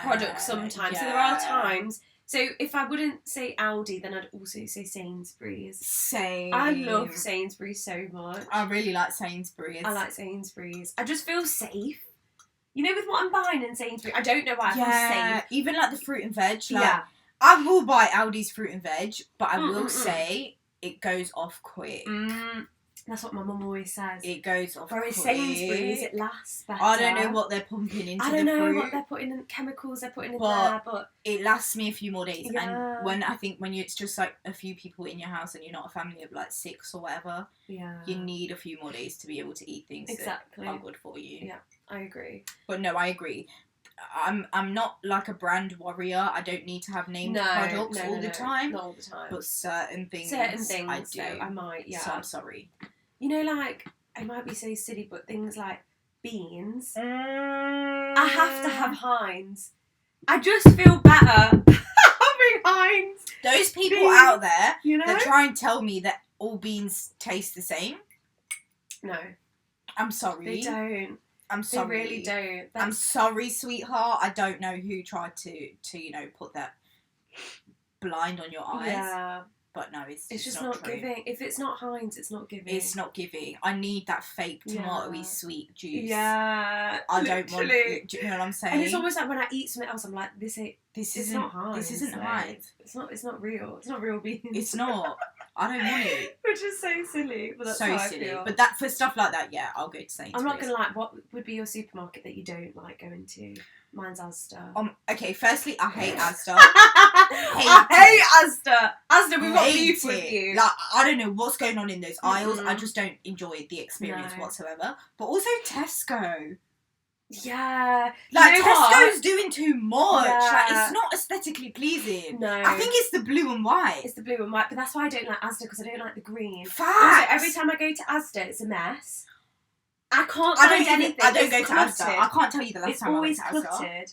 product sometimes. Yeah. So there are times. So if I wouldn't say Aldi, then I'd also say Sainsbury's. Same. I love Sainsbury's so much. I really like Sainsbury's. I like Sainsbury's. I just feel safe. You know, with what I'm buying in Sainsbury's, I don't know why I feel safe. Even like the fruit and veg. Like, I will buy Aldi's fruit and veg, but I will say it goes off quick. That's what my mum always says. It goes off quick. Whereas Sainsbury's, it lasts better. I don't know what they're pumping into the fruit. I don't know what they're putting in, chemicals they're putting in there, but... it lasts me a few more days. Yeah. And when it's just like a few people in your house and you're not a family of like 6 or whatever, you need a few more days to be able to eat things that are good for you. Yeah, I agree. But no, I agree. I'm not like a brand warrior. I don't need to have named products all the time. Not all the time. But certain things I do. Though, I might, So I'm sorry. You know, like, it might be so silly, but things like beans, I have to have Heinz. I just feel better having Heinz. Those people out there that try and tell me that all beans taste the same. No. I'm sorry. They don't. I'm sorry. They really don't. I'm sorry, sweetheart. I don't know who tried to put that blind on your eyes. Yeah. But no, it's just not true. giving. If it's not Heinz, it's not giving. It's not giving. I need that fake tomatoey sweet juice. Yeah. I don't want. Do you know what I'm saying? And it's almost like when I eat something else, I'm like, this isn't not Heinz. This isn't Heinz. It's not real. It's not real beans. It's not. I don't want it. Which is so silly. But that's how I feel. But that for stuff like that, I'll go to Sainsbury's. I'm not gonna lie. What would be your supermarket that you don't like going to? Mine's Asda. Okay, firstly, I hate Asda. I hate Asda. Asda, we've got beef with you. Like, I don't know what's going on in those aisles. I just don't enjoy the experience whatsoever. But also Tesco. Yeah. Like, Tesco's doing too much. Yeah. Like, it's not aesthetically pleasing. No. I think it's the blue and white. It's the blue and white, but that's why I don't like Asda, because I don't like the green. Facts. Also, every time I go to Asda, it's a mess. I can't find anything. I don't go to Asda. I can't tell you the last time I went to Asda. It's always cluttered.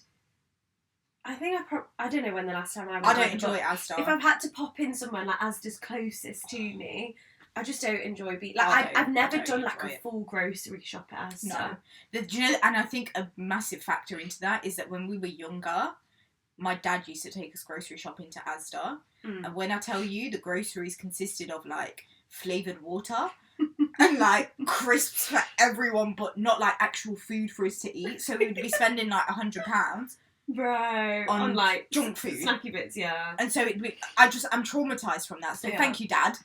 I think I don't know when the last time I went. I don't enjoy Asda. If I've had to pop in somewhere like Asda's closest to me, I just don't enjoy being like I've never done like a full grocery shop at Asda. No. And I think a massive factor into that is that when we were younger, my dad used to take us grocery shopping to Asda, and when I tell you the groceries consisted of like flavoured water and like crisps for everyone, but not like actual food for us to eat. So we would be spending like £100. Bro, on like junk food, snacky bits, and so I'm traumatized from that. So thank you, Dad,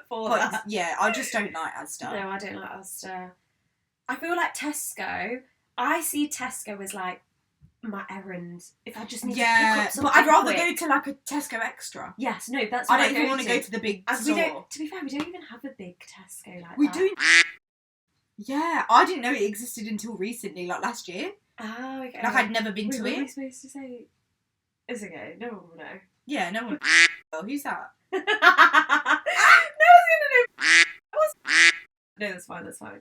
for that. Yeah, I just don't like Asda. No, I don't like Asda. I feel like Tesco. I see Tesco as like my errand. If I just need to pick up something, but I'd rather go to like a Tesco Extra. Yes, no, that's. I don't even want to go to the big store. To be fair, we don't even have a big Tesco like that. We do. Yeah, I didn't know it existed until recently, like last year. Oh, okay. Like, I'd never been to it. What are we supposed to say? It's okay. No one will know. Yeah, no one. Oh, who's that? No one's gonna know. No, that's fine. That's fine.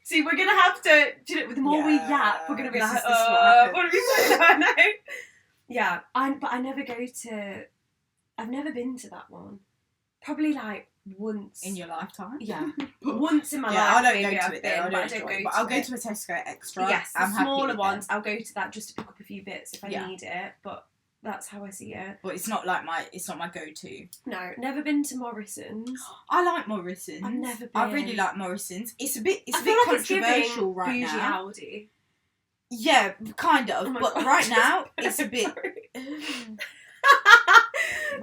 See, we're gonna have to. The more we yap, we're gonna be like, what are we saying? I know. Yeah, but I never go to. I've never been to that one. Probably like once in your lifetime. Yeah, once in my life. I don't go to it though. I don't go. But I'll go to a Tesco Extra. Yes, the smaller ones. Them. I'll go to that just to pick up a few bits if I need it. But that's how I see it. But it's not like it's not my go-to. No, never been to Morrison's. I like Morrison's. I've never been. I really like Morrison's. It's a bit controversial right bougie now. Aldi. Yeah, kind of. But God. Right now it's a bit.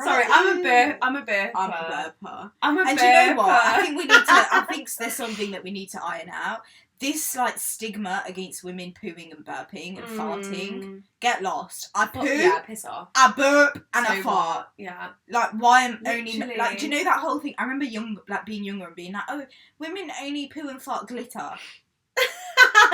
Sorry, I'm a burper. I'm a burper. And do you know what? I think we need to. I think there's something that we need to iron out. This like stigma against women pooing and burping and farting. Get lost. I poo. Yeah, piss off. I burp and I fart. Yeah. Like why am only like? Do you know that whole thing? I remember being younger and being like, oh, women only poo and fart glitter.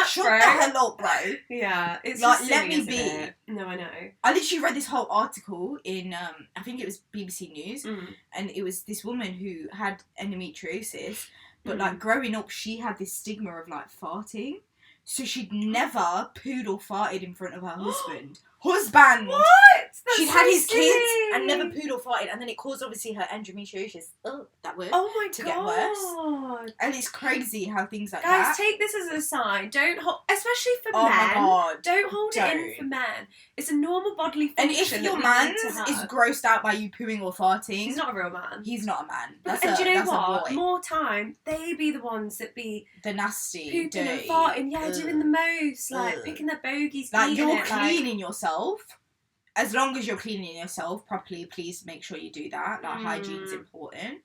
Shut the hell up, bro. Yeah, it's like just let silly, me be. It? No, I know. I literally read this whole article in I think it was BBC News, and it was this woman who had endometriosis, but like growing up, she had this stigma of like farting. So she'd never pooed or farted in front of her husband. Husband! What? That's She'd so had his silly. kids and never pooed or farted, and then it caused obviously her endometriosis. Oh, that word. Oh my to god. get worse. And it's crazy how things like Guys, that. take this as a sign. Don't hold, especially for Oh men. my god. Don't hold it in Don't. for men. It's a normal bodily And function. if your that we man need to have. is grossed out by you pooing or farting, He's not a real man. he's not a man. That's and a, do you know that's what? a boy. More time, they be the ones that be The nasty, pooping dirty. and farting. Yeah, doing the most. Like, Ugh. picking their bogies, Like, eating you're it, cleaning yourself. As long as you're cleaning yourself properly, please make sure you do that. Like, hygiene's important.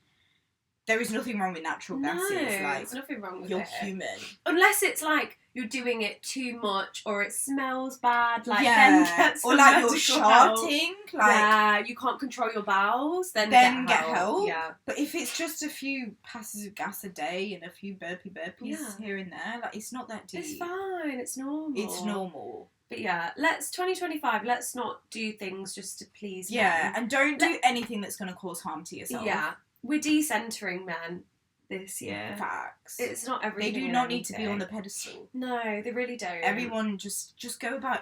There is nothing wrong with natural gases. No, Like, there's nothing wrong with you're it. human. Unless it's like you're doing it too much or it smells bad, like yeah. then get some or like you're medical help. sharting. Like, Yeah, you can't control your bowels, then get help. Yeah. But if it's just a few passes of gas a day and a few burpees here and there, like, it's not that deep. It's fine, it's normal. It's normal. But yeah, 2025, let's not do things just to please men. Yeah, and don't do anything that's going to cause harm to yourself. Yeah, we're decentering men this year. Facts. It's not They everything. do and not need to be anything. on the pedestal. No, they really don't. Everyone just go about,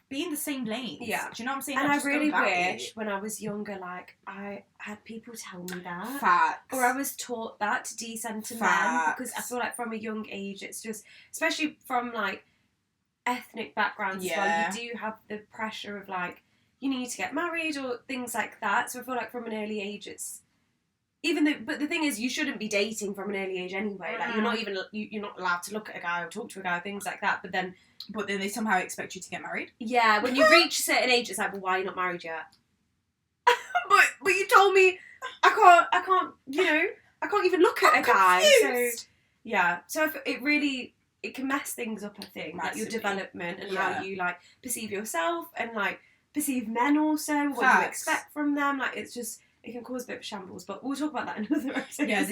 be in the same lanes. Yeah. Do you know what I'm saying? And Like, I just go really about wish it. when I was younger, like, I had people tell me that. Facts. Or I was taught that to decenter men. Facts. Because I feel like from a young age, it's just, especially from, like, ethnic backgrounds as well, Yeah. you do have the pressure of, like, you need to get married or things like that. So I feel like from an early age, it's, but the thing is, you shouldn't be dating from an early age anyway. Like, you're not even, you're not allowed to look at a guy or talk to a guy, things like that. But then they somehow expect you to get married. yeah, when you reach a certain age, it's like, well, why are you not married yet? but you told me I can't, you know, I can't even look at a guy. Confused. So yeah, so it can mess things up. I think like your Massively. development and Yeah. how you like perceive yourself and like perceive men also, what you Facts. expect from them. Like it can cause a bit of shambles, but we'll talk about that in another episode. Yeah,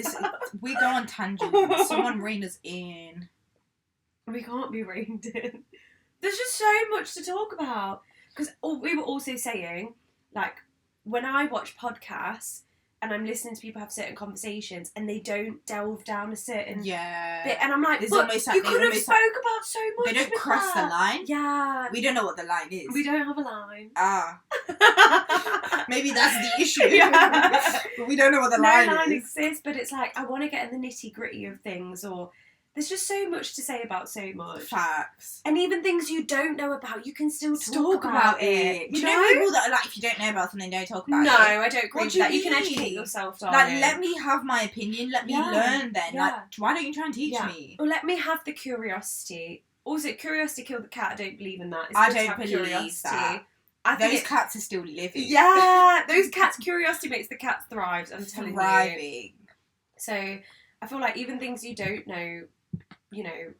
we go on tangents. Someone rein us in. We can't be reined in. There's just so much to talk about. Because we were also saying, like, when I watch podcasts and I'm listening to people have certain conversations and they don't delve down a certain bit, and I'm like, It's but almost like you they could have almost spoke about so much. They don't with cross the that. line. Yeah. We don't know what the line is. We don't have a line. Maybe that's the issue. Yeah. But we don't know what the No line line is. exists, but it's like, I want to get in the nitty gritty of things, or there's just so much to say about so much. Facts. And even things you don't know about, you can still Talk about it. Do you know people that are like, if you don't know about something, don't talk about No, it? I don't agree What with do you that. You can mean? educate yourself, Like, darling. let me have my opinion. Let me Yeah. learn then. Yeah. Like, why don't you try and teach me? Or let me have the curiosity. Also, curiosity killed the cat. I don't believe in that. It's I good to don't have believe curiosity. that. I think Those cats are still living. Yeah, those cats' curiosity makes the cats thrive. I'm telling you. Thriving. So I feel like even things you don't know, you know,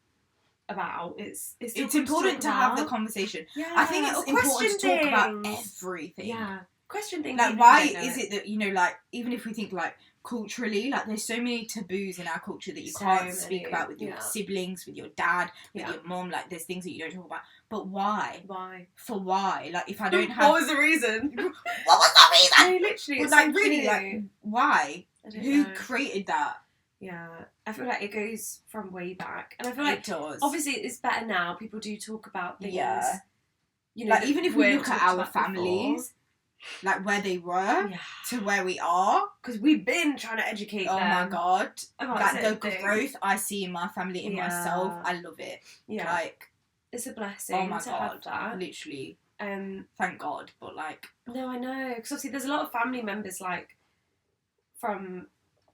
about, it's still good important to have the about. conversation. Yeah, I think it's or important to question talk about things. everything. Yeah, question things. Like, even if why you don't is know it that, you know, like, even if we think, like, culturally, like, there's so many taboos in our culture that you So can't many, speak about with your yeah. siblings, with your dad, with Yeah. your mum. Like, there's things that you don't talk about. But why? Why? For why? Like, if I don't have... What was the reason? What was the reason? No, literally. But, It's like, so really, true. like, why? I don't Who know. created that? Yeah, I feel like it goes from way back, and I feel like It does. obviously it's better now. People do talk about things. Yeah. You know, Like, that even if we weren't look at talked our about before. families, like, where they were Yeah, to where we are. because we've been trying to educate Oh them. my God. about That certain the things. growth I see in my family, in Yeah. myself, I love it. Yeah, Like, it's a blessing oh my to God. have that. Literally. Um, Thank God. But, like, no, I know, because obviously there's a lot of family members like from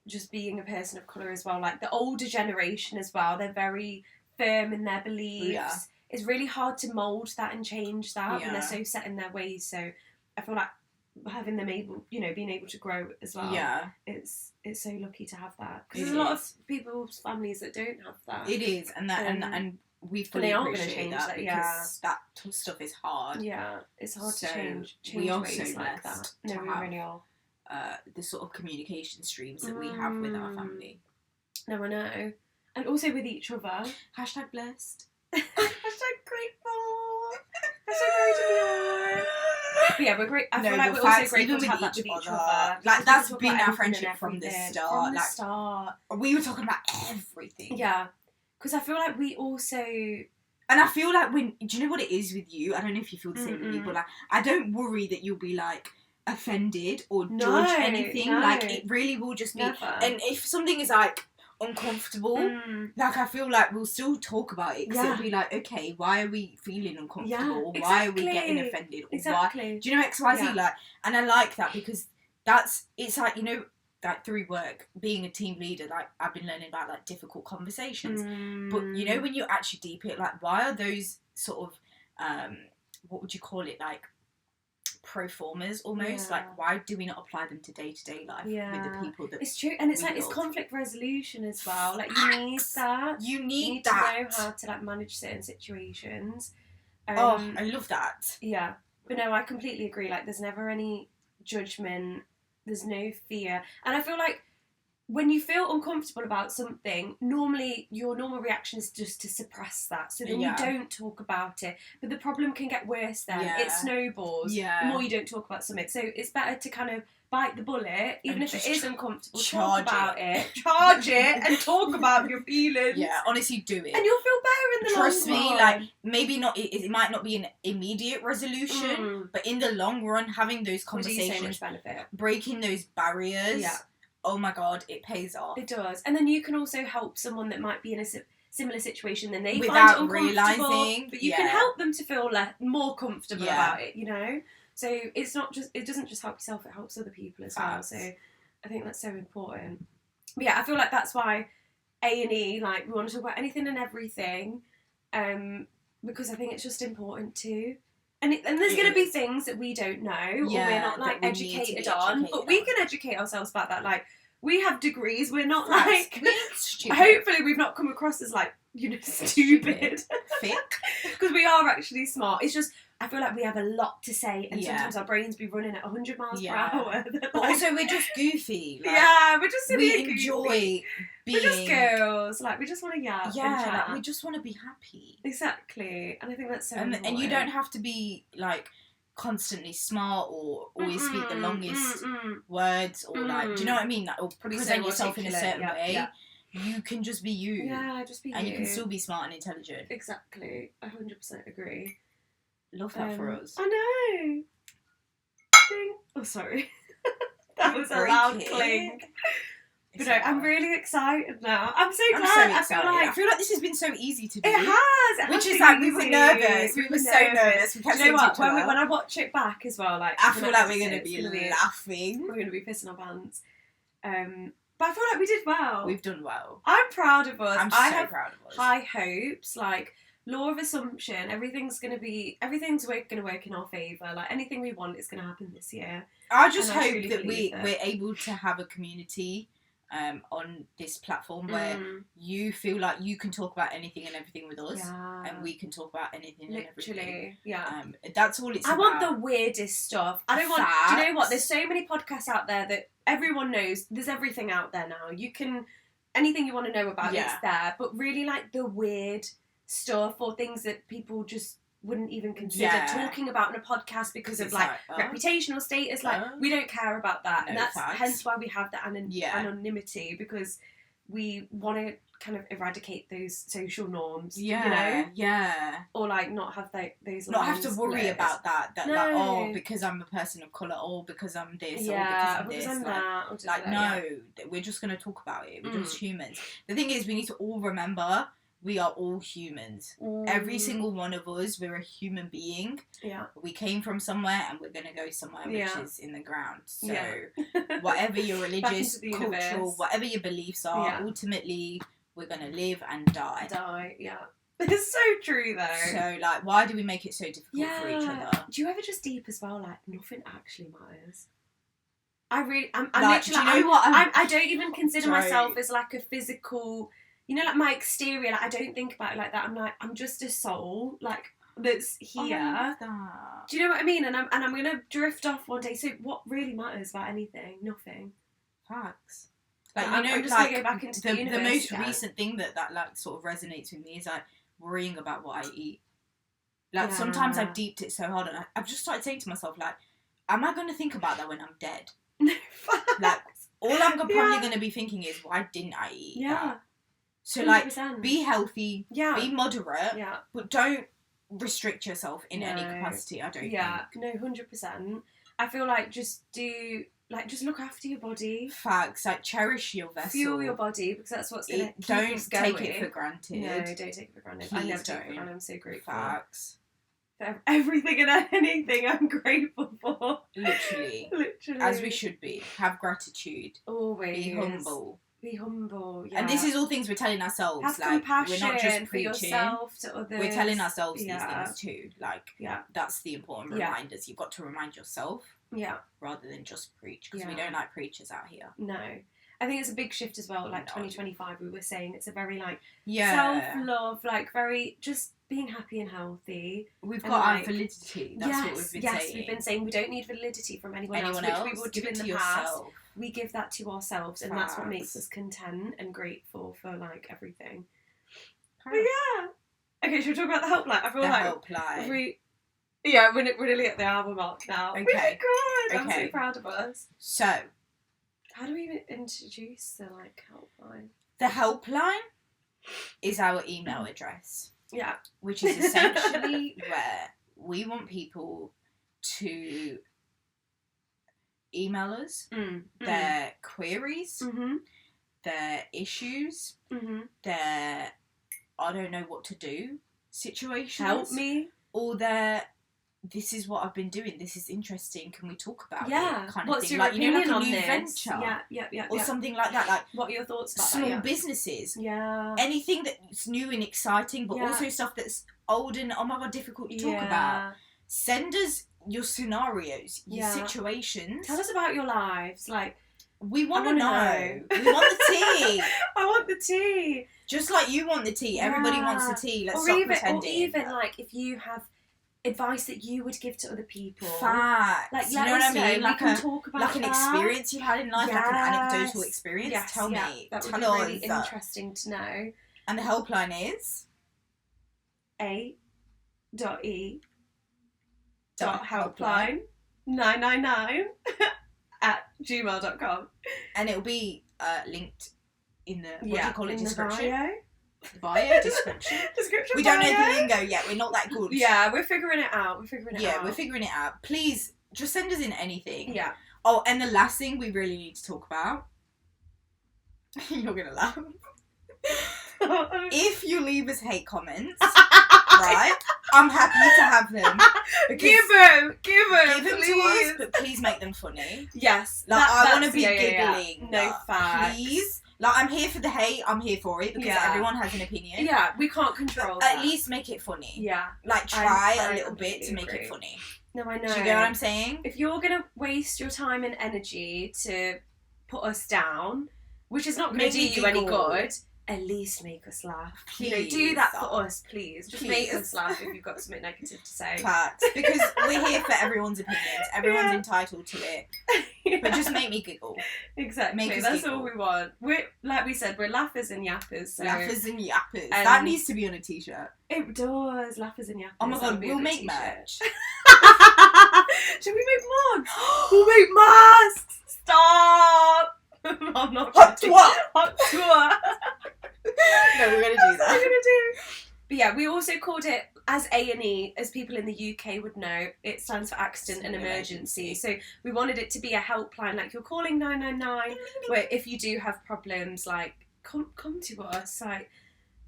just being a person of colour as well. Like the older generation as well, they're very firm in their beliefs. Yeah. It's really hard to mould that and change that when Yeah. they're so set in their ways. So I feel like having them able, you know, being able to grow as well. yeah, It's so lucky to have that, because It there's a lot is. of people's families that don't have that. it is. And that, Um, and we but fully they aren't gonna appreciate change that that, because yeah. that stuff is hard. Yeah, it's hard So to change we are ways so like that. blessed No, to we have really are. The sort of communication streams that we have with our Mm. family. No, I know. And also with each other. Hashtag blessed. Hashtag grateful. Hashtag grateful. But yeah, we're great. I feel like but we're also facts, grateful even to have with that with each each other. other. Like, We that's talk been about our everything friendship and from the everything. start. From the Like, start. we were talking about everything. Yeah. Because I feel like we also, And I feel like do you know what it is with you? I don't know if you feel the same with me, but like, I don't worry that you'll be like offended or judge anything. No. Like, it really will just be. Never. And if something is like uncomfortable, like, I feel like we'll still talk about it, because it'll be like, okay, why are we feeling uncomfortable? Yeah, Why are we getting offended? Or exactly. why? Do you know XYZ? Like, and I like that, because it's like, you know, like through work, being a team leader, like I've been learning about like difficult conversations. But you know, when you actually deep it, like, why are those sort of what would you call it, like pro formers almost? Like, why do we not apply them to day-to-day life with the people that it's true? And it's like, it's conflict resolution as well. Like, you need that. You need to that. know how to like manage certain situations. I love that. Yeah, but no, I completely agree. Like, there's never any judgment. There's no fear. And I feel like when you feel uncomfortable about something, normally your normal reaction is just to suppress that, so then you don't talk about it. But the problem can get worse then. It snowballs the more you don't talk about something. So it's better to kind of bite the bullet, even if it is uncomfortable. Talk about it. Charge it and talk about your feelings. Yeah, honestly, do it. And you'll feel better in the long run. Trust me, like, maybe not, it might not be an immediate resolution, but in the long run, having those conversations, so much benefit. Breaking those barriers, oh my God, it pays off. It does. And then you can also help someone that might be in a similar situation than they without find it uncomfortable, realising. but you can help them to feel more comfortable about it, you know? So it's not just, it doesn't just help yourself, it helps other people as well. So I think that's so important. But yeah, I feel like that's why A&E, like, we want to talk about anything and everything, because I think it's just important too. And there's going to be things that we don't know, or we're not like educated on, but we can educate ourselves about that. Like, we have degrees, we're not like, hopefully we've not come across as like, you know, stupid. Thick. Because we are actually smart. It's just, I feel like we have a lot lot to say, and sometimes our brains be running at 100 miles per hour. But also, we're just goofy. Like, we're just silly. We enjoy being. We're just girls. Like, we just want to yap. Yeah, like, we just want to be happy. Exactly. And I think that's so important. And you don't have to be, like, constantly smart or always speak the longest words or, like, do you know what I mean? Like, or present yourself in a certain way. Yeah. You can just be you. Yeah, just be you. And you can still be smart and intelligent. Exactly. I 100% agree. Love that for us. I know. Ding. Oh, sorry. That was a loud clink. But no, I'm really excited now. I'm so glad. I feel like this has been so easy to do. It has. Which is like, we were nervous. We were so nervous. We kept do you know what? When I watch it back as well, like, I feel like we're going to be laughing. We're going to be pissing our pants. But I feel like we did well. We've done well. I'm proud of us. I'm so proud of us. High hopes. Like, law of assumption. Everything's going to work in our favour. Like, anything we want is going to happen this year. I just hope that we're able to have a community on this platform where you feel like you can talk about anything and everything with us, and we can talk about anything and everything. That's all it's about. I want the weirdest stuff. I don't want. Do you know what? There's so many podcasts out there that everyone knows. There's everything out there now. You can anything you want to know about, it's there. But really, like, the weird stuff or things that people just wouldn't even consider talking about in a podcast because of like reputational status. Like, we don't care about that, and that's hence why we have the anonymity, because we want to kind of eradicate those social norms. You know, or like not have those. Not have to worry about that. That like, because I'm a person of colour, or because I'm this, or because I'm this. Like, no, we're just gonna talk about it. We're just humans. The thing is, we need to all remember. We are all humans. Every single one of us, we're a human being. Yeah. We came from somewhere and we're going to go somewhere, which is in the ground. So whatever your religious, cultural, whatever your beliefs are, ultimately, we're going to live and die. It's so true, though. So, like, why do we make it so difficult for each other? Do you ever just deep as well, like, nothing actually matters? I'm like, literally, do you know what? I don't even consider myself as, like, a physical... You know, like, my exterior, like, I don't think about it like that. I'm like, I'm just a soul, like, that's here. I love that. Do you know what I mean? And I'm going to drift off one day. So what really matters about anything? Nothing. Facts. Like, you know, I'm just like, go back into the most recent thing that like sort of resonates with me is like worrying about what I eat. Like, sometimes I've deeped it so hard, and I've just started saying to myself, like, am I going to think about that when I'm dead? No, like, all I'm probably going to be thinking is, why didn't I eat that? So, like, 100%. be healthy, be moderate, yeah. but don't restrict yourself in any capacity, I don't think. No, 100%. I feel like just look after your body. Facts, like, cherish your vessel. Fuel your body, because that's what's going to keep us going. Don't take it for granted. No, don't take it for granted. Please I never take don't. it for granted. I'm so grateful. Facts. For everything and anything I'm grateful for. Literally. As we should be. Have gratitude. Always. Be humble. Be humble, yeah. And this is all things we're telling ourselves. Have like, compassion we're not just for preaching. yourself to others. We're telling ourselves these things too. Like, yeah. that's the important reminders. You've got to remind yourself. Yeah. Rather than just preach. Because we don't like preachers out here. No. I think it's a big shift as well. Like, 2025, we were saying it's a very, like, yeah. self-love, like, very just being happy and healthy. We've got our validity. That's what we've been saying. Yes, we've been saying we don't need validity from anyone else, which we would do in the past. We give that to ourselves, and that's what makes us content and grateful for, like, everything. But yeah. Okay, should we talk about the helpline? I feel helpline. We're nearly at the hour mark now. Okay. Oh my God, I'm so proud of us. So, how do we even introduce the, like, helpline? The helpline is our email address. Yeah. Which is essentially where we want people to email us their queries, their issues, their I don't know what to do situations. Help me. Or their this is what I've been doing, this is interesting, can we talk about it? Kind of What's thing. your like, opinion you know, like on a new this? venture. Yeah. Or something like that. Like, what are your thoughts about small that? businesses. Yeah. Anything that's new and exciting, but also stuff that's old and, oh my God, difficult to talk about. Send us your scenarios, your situations. Tell us about your lives. Like, we want to know. We want the tea. I want the tea. Just like you want the tea. Everybody wants the tea. Let's stop pretending. Or even, like, if you have advice that you would give to other people. Facts. Like, you know what I mean? Like, we can talk about like an experience you had in life, like an anecdotal experience. Yes, Tell me. That would be really interesting to know. And the helpline is a.e.helpline 999 at gmail.com. And it'll be linked in the what do you call it? Description. Bio description. We bio. don't know the lingo yet. We're not that good. Yeah, we're figuring it out. We're figuring it out. Please, just send us in anything. Yeah. Oh, and the last thing we really need to talk about. You're gonna laugh. If you leave us hate comments, right? I'm happy to have them. Give them, please. To us, but please make them funny. Yes. Like, I want to be giggling. No like, facts. Please. Like, I'm here for the hate, I'm here for it, because everyone has an opinion. Yeah, we can't control but that. At least make it funny. Yeah. Like, try a little bit to make it funny. No, I know. Do you get what I'm saying? If you're going to waste your time and energy to put us down, which is not going to do you any good, at least make us laugh. Please. Do that for us, please. Just make us laugh if you've got something negative to say. Facts. Because we're here for everyone's opinions. Everyone's entitled to it. But just make me giggle. Exactly. That's all we want. We're, like we said, we're laughers and yappers. So. Laughers and yappers. That needs to be on a t-shirt. It does. Laughers and yappers. Oh my God, we'll make merch. Should we make mugs? We'll make masks. Stop. I'm not Hot tour. No, we're going to do that. We're going to do. But yeah, we also called it, as A&E, as people in the UK would know, it stands for accident and emergency. So we wanted it to be a helpline, like you're calling 999, where if you do have problems, like, come to us, like,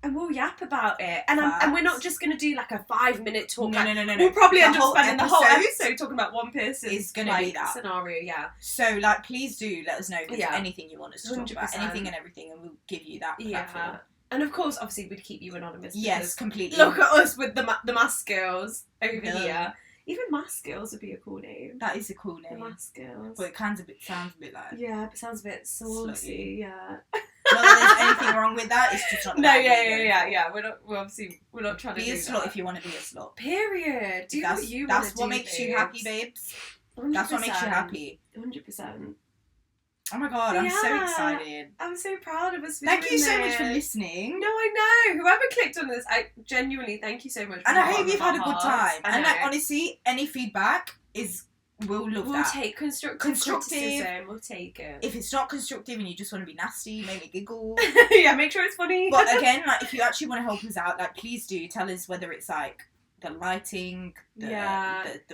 and we'll yap about it. And we're not just going to do like a 5-minute talk. No. We'll probably end up spending the whole episode talking about one person's is going to be that scenario, So, like, please do let us know if there's anything you want us to talk 100%. about, anything and everything, and we'll give you that platform. And of course, obviously, we'd keep you anonymous. Yes, completely. Look at us with the mask girls over here. Even mask girls would be a cool name. That is a cool name. The mask girls. But it sounds a bit like... Yeah, it sounds a bit saucy, yeah. Not that there's anything wrong with that, it's just not... No, yeah. We're not trying to be a slut if you want to be a slut. Period. Do what you want to do, That's what makes you happy, babes. 100%. That's what makes you happy. 100%. Oh my God, I'm so excited. I'm so proud of us for Thank you so doing much for this. listening. No, I know. Whoever clicked on this, I genuinely thank you so much. And I hope you've had a good time. And like, know. honestly, any feedback is We'll love We'll that. take constructive criticism. We'll take it. If it's not constructive and you just want to be nasty, make me giggle. Yeah, make sure it's funny. But again, like, if you actually want to help us out, like, please do tell us whether it's like the lighting, the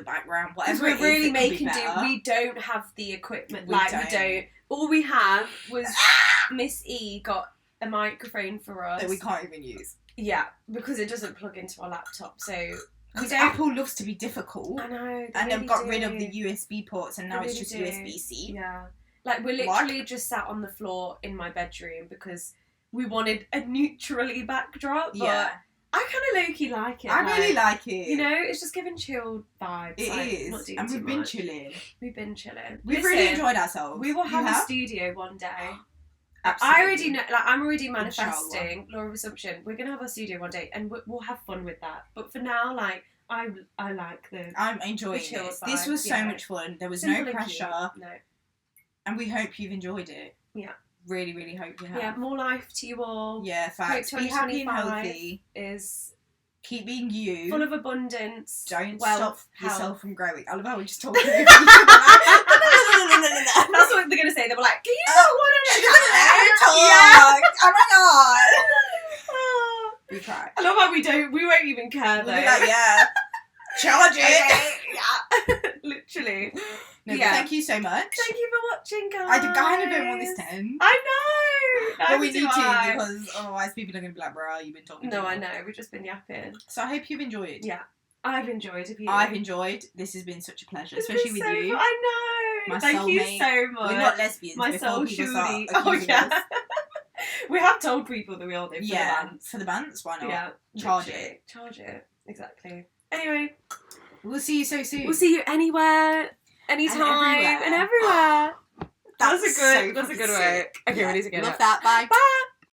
background, whatever. We're it is, really it could be making do. better. We don't have the equipment. We don't. All we have was Miss E got a microphone for us that we can't even use. Yeah, because it doesn't plug into our laptop, so we don't. Apple loves to be difficult. I know. And they've got rid of the USB ports, and now it's just USB-C. Yeah. Like, we're literally just sat on the floor in my bedroom because we wanted a neutrally backdrop. But Yeah. I kind of low-key like it. I really like it. You know, it's just giving chilled vibes. It like, is. Not doing And too we've been much. chilling. We've been chilling. We've really enjoyed ourselves. We will have a studio one day. Absolutely. I already know, like, I'm already manifesting, law of assumption. We're going to have a studio one day and we'll have fun with that. But for now, like, I like I'm enjoying this. This was so much fun. There was no pressure. No. And we hope you've enjoyed it. Yeah. Really, really hope you have. Yeah, more life to you all. Yeah, facts. Be happy and healthy. Keep being you. Full of abundance. Don't wealth, stop yourself health. from growing. I love how we just talking over That's what they're going to say. They were like, can you not want to talk? Yeah. Oh my god. We try. I love how we won't even care though. We'll be like, yeah. Charge it. Yeah. Literally. No, but thank you so much. Thank you for watching, guys. I kind of don't want this to end. I know. But we need to because otherwise people are going to be like, bro, you've been talking No, I know. We've just been yapping. So I hope you've enjoyed. Yeah. I've enjoyed it. I've enjoyed. This has been such a pleasure, especially with you. I know. Thank you so much. We're not lesbians. My soul shooty. Oh, yeah. We have told people that we are there for the bands. For the bands, why not? Yeah. Charge it. Exactly. Anyway. We'll see you so soon. We'll see you anywhere, anytime, and everywhere. That's a good way. Okay, ready to go. Love that. Bye. Bye.